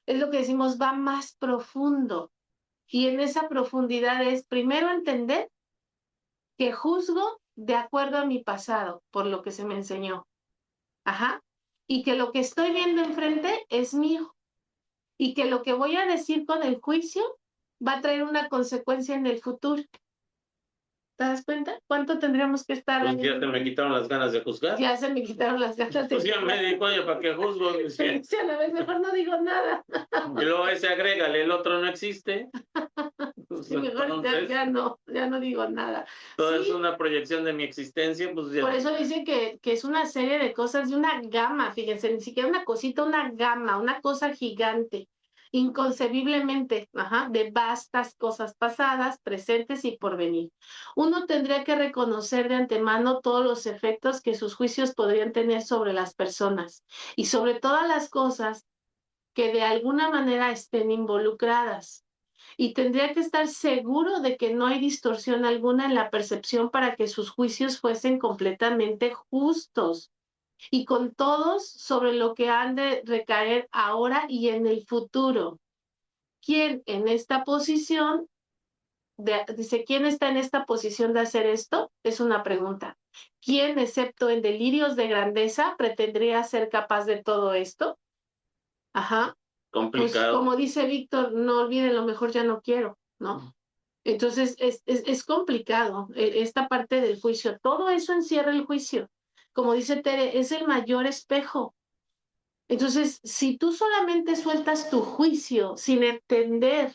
es lo que decimos, va más profundo. Y en esa profundidad es primero entender que juzgo de acuerdo a mi pasado, por lo que se me enseñó. Ajá. Y que lo que estoy viendo enfrente es mío. Y que lo que voy a decir con el juicio va a traer una consecuencia en el futuro. ¿Te das cuenta? ¿Cuánto tendríamos que estar? Pues ya se me quitaron las ganas de juzgar. Ya se me quitaron las ganas de Pues ya me dijo, oye, ¿para qué juzgo? Sí, a la vez mejor no digo nada. Y luego ese agrégale, el otro no existe. Pues, Sí, mejor entonces, ya no digo nada. todo Sí, es una proyección de mi existencia, pues ya. por eso dicen que es una serie de cosas de una gama, fíjense, ni siquiera una cosita, una gama, una cosa gigante, inconcebiblemente, de vastas cosas pasadas, presentes y por venir. Uno tendría que reconocer de antemano todos los efectos que sus juicios podrían tener sobre las personas y sobre todas las cosas que de alguna manera estén involucradas. Y tendría que estar seguro de que no hay distorsión alguna en la percepción para que sus juicios fuesen completamente justos y con todos sobre lo que han de recaer ahora y en el futuro. ¿Quién en esta posición, dice, quién está en esta posición de hacer esto? Es una pregunta. ¿Quién, excepto en delirios de grandeza, pretendería ser capaz de todo esto? Ajá. Pues Complicado. como dice Víctor, no olviden, lo mejor ya no quiero, ¿no? Entonces es complicado esta parte del juicio. Todo eso encierra el juicio. Como dice Tere, es el mayor espejo. Entonces, si tú solamente sueltas tu juicio sin entender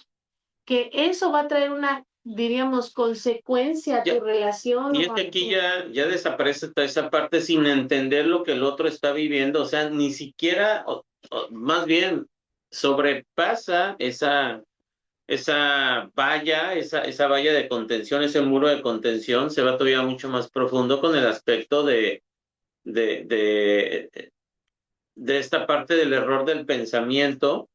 que eso va a traer una, diríamos, consecuencia a tu relación. Y es que aquí ya desaparece toda esa parte sin entender lo que el otro está viviendo, o sea, ni siquiera, más bien, sobrepasa esa valla, esa valla de contención, ese muro de contención, se va todavía mucho más profundo con el aspecto de, de, de esta parte del error del pensamiento.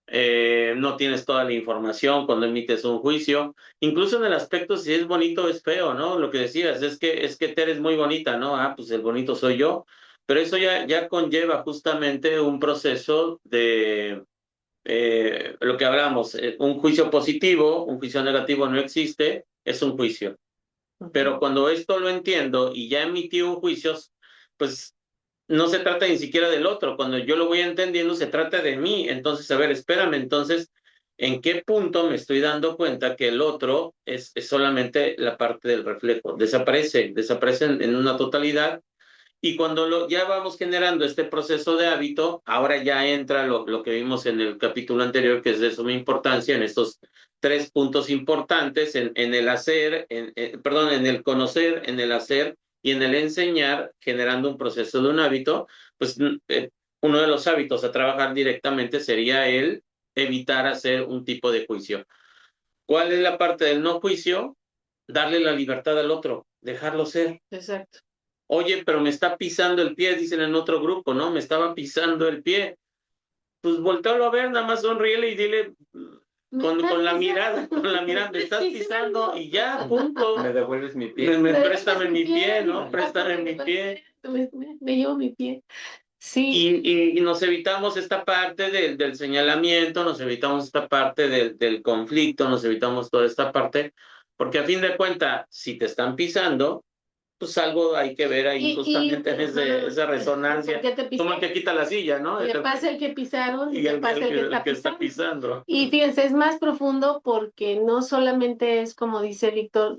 No tienes toda la información cuando emites un juicio, incluso en el aspecto si es bonito o es feo, ¿no? Lo que decías es que Tere es muy bonita, ¿no? Ah, pues el bonito soy yo, pero eso ya conlleva justamente un proceso de lo que hablamos, un juicio positivo, un juicio negativo no existe, es un juicio. Pero cuando esto lo entiendo y ya emití un juicio, pues no se trata ni siquiera del otro. Cuando yo lo voy entendiendo, se trata de mí. Entonces, a ver, espérame, entonces, ¿en qué punto me estoy dando cuenta que el otro es solamente la parte del reflejo? Desaparece en una totalidad. Y cuando ya vamos generando este proceso de hábito, ahora ya entra lo que vimos en el capítulo anterior, que es de suma importancia, en estos 3 puntos importantes, en el hacer, perdón, en el conocer, en el hacer y en el enseñar, generando un proceso de un hábito. Pues uno de los hábitos a trabajar directamente sería el evitar hacer un tipo de juicio. ¿Cuál es la parte del no juicio? Darle la libertad al otro, dejarlo ser. Exacto. Oye, pero me está pisando el pie, dicen en otro grupo, ¿no? Me estaba pisando el pie. Pues voltealo a ver, nada más sonríele y dile con la mirada, me estás pisando y ya, punto. Me devuelves mi pie. Préstame mi pie, ¿no? Préstame mi pie. Me llevo mi pie. Sí. Y nos evitamos esta parte del señalamiento, nos evitamos esta parte del conflicto, nos evitamos toda esta parte, porque a fin de cuentas, si te están pisando, pues algo hay que ver ahí justamente en esa resonancia. Como el que quita la silla, ¿no? Le pasa el que pisaron y le pasa el que está pisando. Y fíjense, es más profundo porque no solamente es, como dice Víctor,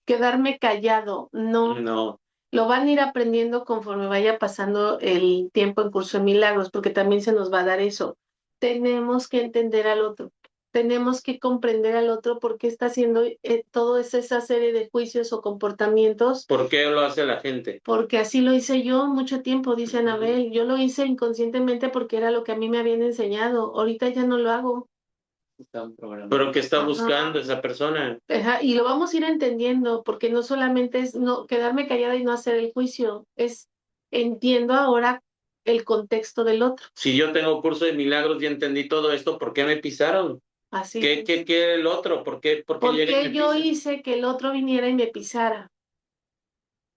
quedarme callado, no. Lo van a ir aprendiendo conforme vaya pasando el tiempo en Curso de Milagros, porque también se nos va a dar eso. Tenemos que entender al otro. Tenemos que comprender al otro por qué está haciendo toda esa serie de juicios o comportamientos. ¿Por qué lo hace la gente? Porque así lo hice yo mucho tiempo, dice Anabel. Yo lo hice inconscientemente porque era lo que a mí me habían enseñado. Ahorita ya no lo hago. Pero ¿qué está buscando esa persona? Y lo vamos a ir entendiendo, porque no solamente es no quedarme callada y no hacer el juicio, es entiendo ahora el contexto del otro. Si yo tengo curso de milagros y entendí todo esto, ¿por qué me pisaron? Así ¿Qué quiere el otro? ¿Por qué porque yo hice que el otro viniera y me pisara?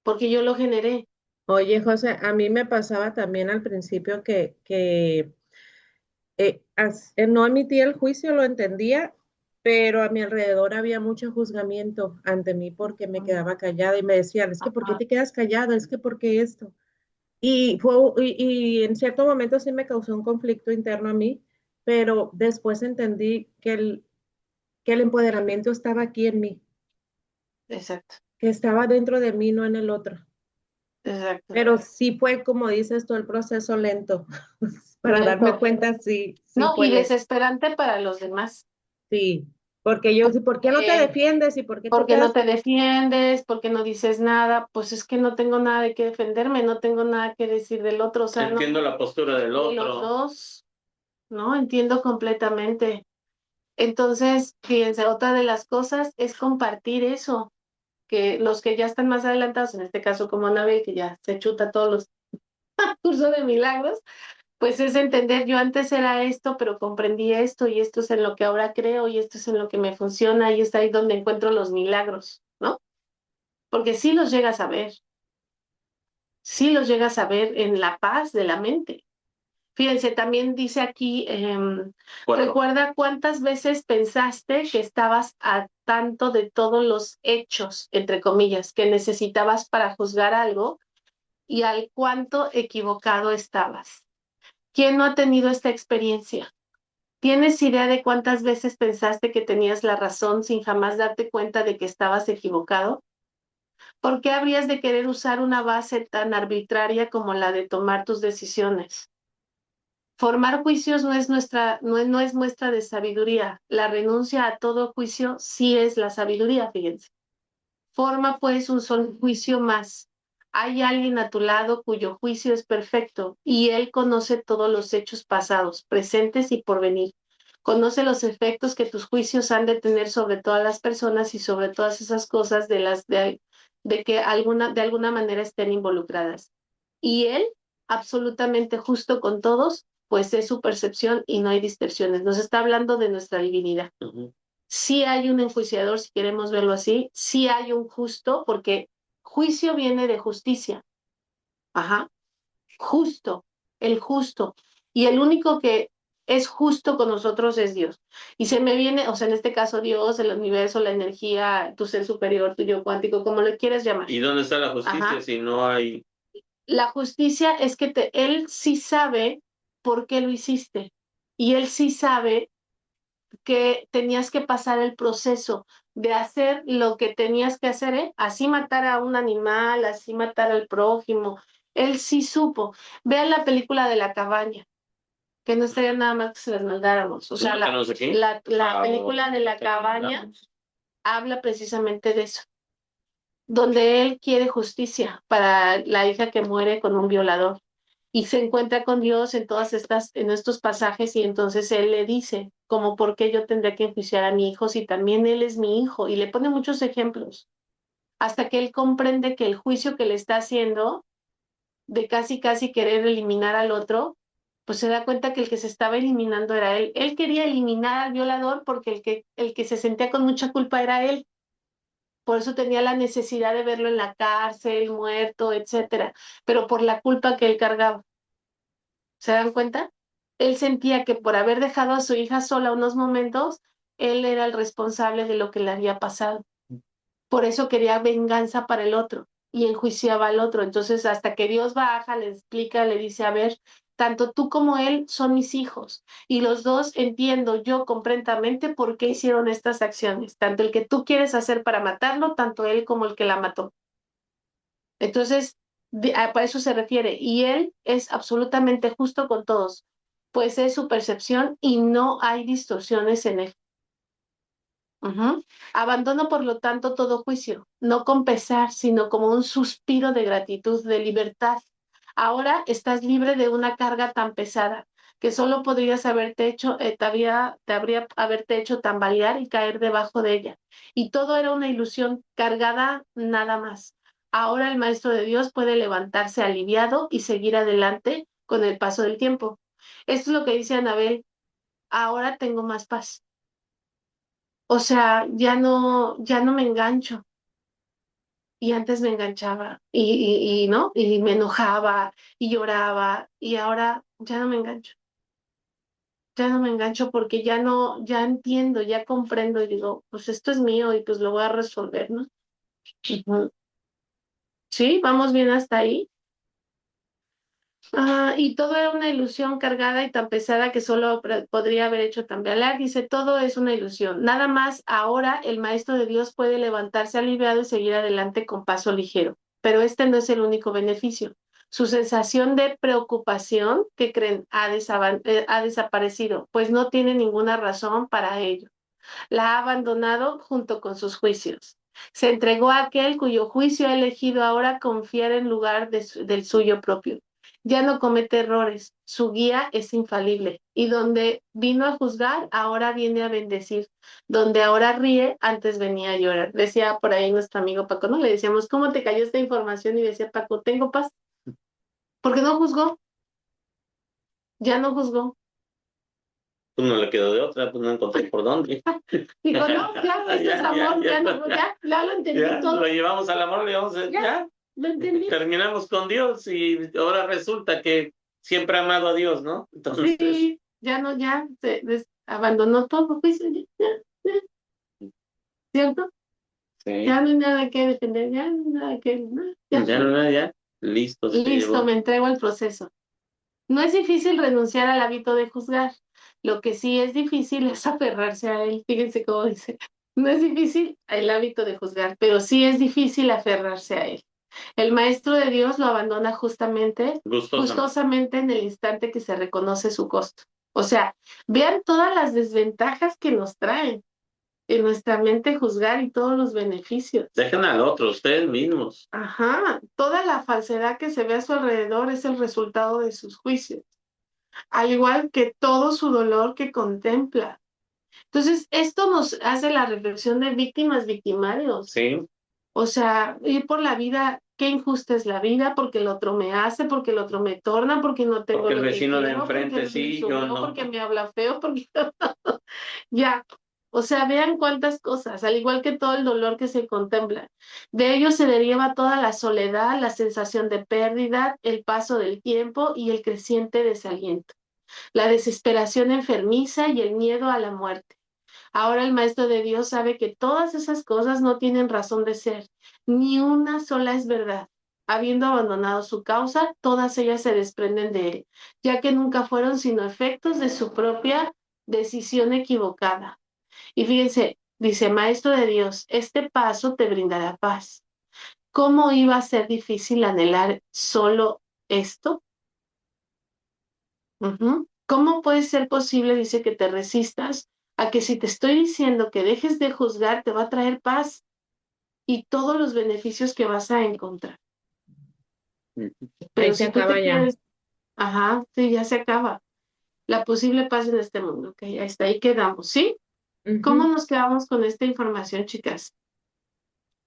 Porque yo lo generé. Oye, José, a mí me pasaba también al principio que no emitía el juicio, lo entendía, pero a mi alrededor había mucho juzgamiento ante mí porque me quedaba callada y me decían, es que ¿por qué te quedas callada? Es que ¿por qué esto? Y en cierto momento sí me causó un conflicto interno a mí, pero después entendí que el empoderamiento estaba aquí en mí. exacto, que estaba dentro de mí, no en el otro. exacto. Pero sí fue, como dices tú, el proceso lento. Para darme Lento. cuenta, sí, sí No, fue y lento. desesperante para los demás. Sí, porque yo, sí, ¿por qué no te Eh, defiendes y por qué te porque no quedas? te defiendes, porque no dices nada, pues es que no tengo nada de qué defenderme, no tengo nada que decir del otro, o sea, no, Entiendo la postura del de los otro. dos, ¿no? Entiendo completamente. Entonces, fíjense, otra de las cosas es compartir eso, que los que ya están más adelantados, en este caso como Anabel, que ya se chuta todos los cursos de milagros, pues es entender, yo antes era esto, pero comprendí esto y esto es en lo que ahora creo y esto es en lo que me funciona y es ahí donde encuentro los milagros, ¿no? Porque sí los llegas a ver en la paz de la mente. Fíjense, también dice aquí, Cuatro. recuerda cuántas veces pensaste que estabas a tanto de todos los hechos, entre comillas, que necesitabas para juzgar algo y al cuánto equivocado estabas. ¿Quién no ha tenido esta experiencia? ¿Tienes idea de cuántas veces pensaste que tenías la razón sin jamás darte cuenta de que estabas equivocado? ¿Por qué habrías de querer usar una base tan arbitraria como la de tomar tus decisiones? Formar juicios no es muestra de sabiduría. La renuncia a todo juicio sí es la sabiduría, fíjense. Forma pues un solo juicio más. Hay alguien a tu lado cuyo juicio es perfecto y él conoce todos los hechos pasados, presentes y por venir. Conoce los efectos que tus juicios han de tener sobre todas las personas y sobre todas esas cosas de que de alguna manera estén involucradas. Y él, absolutamente justo con todos, pues es su percepción y no hay distorsiones. Nos está hablando de nuestra divinidad. Sí hay un enjuiciador, si queremos verlo así, sí hay un justo, porque juicio viene de justicia. Ajá, justo, el justo. Y el único que es justo con nosotros es Dios. Y se me viene, o sea, en este caso Dios, el universo, la energía, tu ser superior, tu yo cuántico, como lo quieras llamar. ¿Y dónde está la justicia Ajá. si no hay? La justicia es que él sí sabe por qué lo hiciste. Y él sí sabe que tenías que pasar el proceso de hacer lo que tenías que hacer, ¿eh? Así matar a un animal, así matar al prójimo. Él sí supo. Vean la película de la cabaña, que no estaría nada más que se las mandáramos. O sea, la película de la cabaña habla precisamente de eso, donde él quiere justicia para la hija que muere con un violador y se encuentra con Dios en estos pasajes y entonces él le dice, como por qué yo tendría que enjuiciar a mi hijo si también él es mi hijo y le pone muchos ejemplos hasta que él comprende que el juicio que le está haciendo de casi casi querer eliminar al otro, pues se da cuenta que el que se estaba eliminando era él. Él quería eliminar al violador porque el que se sentía con mucha culpa era él. Por eso tenía la necesidad de verlo en la cárcel, muerto, etcétera, pero por la culpa que él cargaba. ¿Se dan cuenta? Él sentía que por haber dejado a su hija sola unos momentos, él era el responsable de lo que le había pasado. Por eso quería venganza para el otro y enjuiciaba al otro. Entonces, hasta que Dios baja, le explica, le dice, a ver, tanto tú como él son mis hijos y los dos entiendo yo completamente por qué hicieron estas acciones, tanto el que tú quieres hacer para matarlo, tanto él como el que la mató. Entonces, para eso se refiere. Y él es absolutamente justo con todos, pues es su percepción y no hay distorsiones en él. Abandono, por lo tanto, todo juicio, no con pesar, sino como un suspiro de gratitud, de libertad. Ahora estás libre de una carga tan pesada que solo podrías haberte hecho, te habría haberte hecho tambalear y caer debajo de ella. Y todo era una ilusión cargada nada más. Ahora el Maestro de Dios puede levantarse aliviado y seguir adelante con el paso del tiempo. Esto es lo que dice Anabel. Ahora tengo más paz. O sea, ya no me engancho. Y antes me enganchaba ¿no? Y me enojaba y lloraba y ahora ya no me engancho. Ya no me engancho porque ya entiendo, ya comprendo y digo, pues esto es mío y pues lo voy a resolver, ¿no? Ujú. Sí, vamos bien hasta ahí. Y todo era una ilusión cargada y tan pesada que solo podría haber hecho tambalear. Dice, todo es una ilusión. Nada más ahora el Maestro de Dios puede levantarse aliviado y seguir adelante con paso ligero. Pero este no es el único beneficio. Su sensación de preocupación, que creen, ha desaparecido, pues no tiene ninguna razón para ello. La ha abandonado junto con sus juicios. Se entregó a aquel cuyo juicio ha elegido ahora confiar en lugar del suyo propio. Ya no comete errores, su guía es infalible, y donde vino a juzgar, ahora viene a bendecir. Donde ahora ríe, antes venía a llorar. Decía por ahí nuestro amigo Paco, ¿no? Le decíamos, ¿cómo te cayó esta información? Y decía Paco, tengo paz, porque no juzgó, ya no juzgó. Pues no le quedó de otra, pues no encontré por dónde. Dijo, no, ya, esto es amor, ya lo entendí todo. Lo llevamos al amor, lo llevamos, ya, lo entendí. terminamos con Dios y ahora resulta que siempre ha amado a Dios, ¿no? Entonces, sí, ya no, ya se abandonó todo, juicio, ¿cierto? sí. Ya no hay nada que defender, ya no hay nada que, ya, listo, se listo, llevó. me entrego al proceso. No es difícil renunciar al hábito de juzgar. Lo que sí es difícil es aferrarse a él. Fíjense cómo dice. No es difícil el hábito de juzgar, pero sí es difícil aferrarse a él. El maestro de Dios lo abandona gustosamente en el instante que se reconoce su costo. O sea, vean todas las desventajas que nos traen en nuestra mente juzgar y todos los beneficios. Dejen al otro, ustedes mismos. Ajá, toda la falsedad que se ve a su alrededor es el resultado de sus juicios, al igual que todo su dolor que contempla. Entonces, esto nos hace la reflexión de víctimas, victimarios. Sí. O sea, ir por la vida, qué injusta es la vida, porque el otro me hace, porque el otro me torna, porque no tengo porque el lo vecino que de quiero, enfrente porque sí, yo no. porque me habla feo, porque ya. O sea, vean cuántas cosas, al igual que todo el dolor que se contempla. De ello se deriva toda la soledad, la sensación de pérdida, el paso del tiempo y el creciente desaliento, la desesperación enfermiza y el miedo a la muerte. Ahora el Maestro de Dios sabe que todas esas cosas no tienen razón de ser, ni una sola es verdad. Habiendo abandonado su causa, todas ellas se desprenden de él, ya que nunca fueron sino efectos de su propia decisión equivocada. Y fíjense, dice, Maestro de Dios, este paso te brindará paz. ¿Cómo iba a ser difícil anhelar solo esto? ¿Cómo puede ser posible, dice, que te resistas a que si te estoy diciendo que dejes de juzgar, te va a traer paz y todos los beneficios que vas a encontrar? Pero Ahí se si tú acaba te ya. quieres, sí, ya se acaba. La posible paz en este mundo, ok, hasta ahí quedamos, ¿sí? ¿Cómo nos quedamos con esta información, chicas?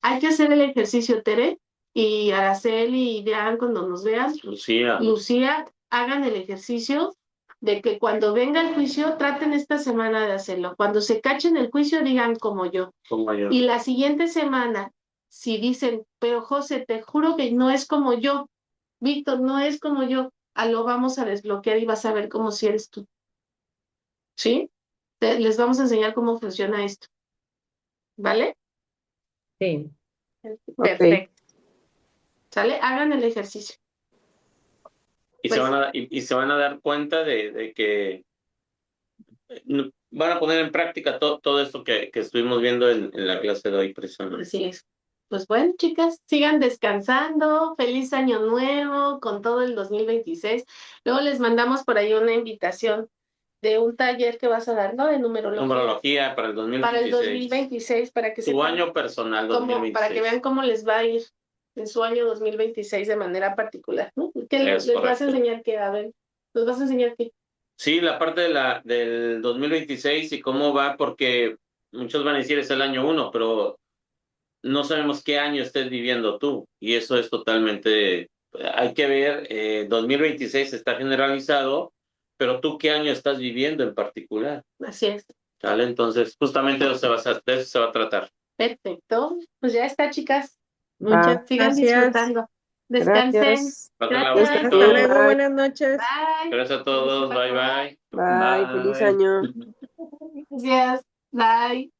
Hay que hacer el ejercicio, Tere, y Araceli y Dean, cuando nos vean, Lucía, hagan el ejercicio de que cuando venga el juicio, traten esta semana de hacerlo. Cuando se cachen el juicio, digan como yo. Como yo. Y la siguiente semana, si dicen, pero José, te juro que no es como yo, Víctor, no es como yo, lo vamos a desbloquear y vas a ver cómo si eres tú. ¿Sí? Les vamos a enseñar cómo funciona esto. ¿Vale? Sí. Perfecto. ¿Sale? Hagan el ejercicio. Y, Pues, se van a dar cuenta de que van a poner en práctica todo esto que estuvimos viendo en la clase de hoy, precisamente. Así es. Pues bueno, chicas, sigan descansando. Feliz año nuevo con todo el 2026. Luego les mandamos por ahí una invitación de un taller que vas a dar, ¿no? De numerología. Numerología para el 2026. Para el 2026, para que su año personal 2026. Para que vean cómo les va a ir en su año 2026 de manera particular, ¿no? ¿Qué les vas a enseñar? ¿Qué? A ver, ¿les vas a enseñar qué? Sí, la parte del 2026 y cómo va, porque muchos van a decir es el año 1, pero no sabemos qué año estés viviendo tú. Y eso es totalmente, hay que ver, 2026 está generalizado, pero tú qué año estás viviendo en particular. Así es. ¿Vale? Entonces, justamente de eso se va a tratar. Perfecto. Pues ya está, chicas. Muchas Sigan disfrutando. Descansen. Gracias. Hasta luego, buenas noches. Bye. Gracias a todos. Bye. Bye. Feliz año. Gracias. Bye.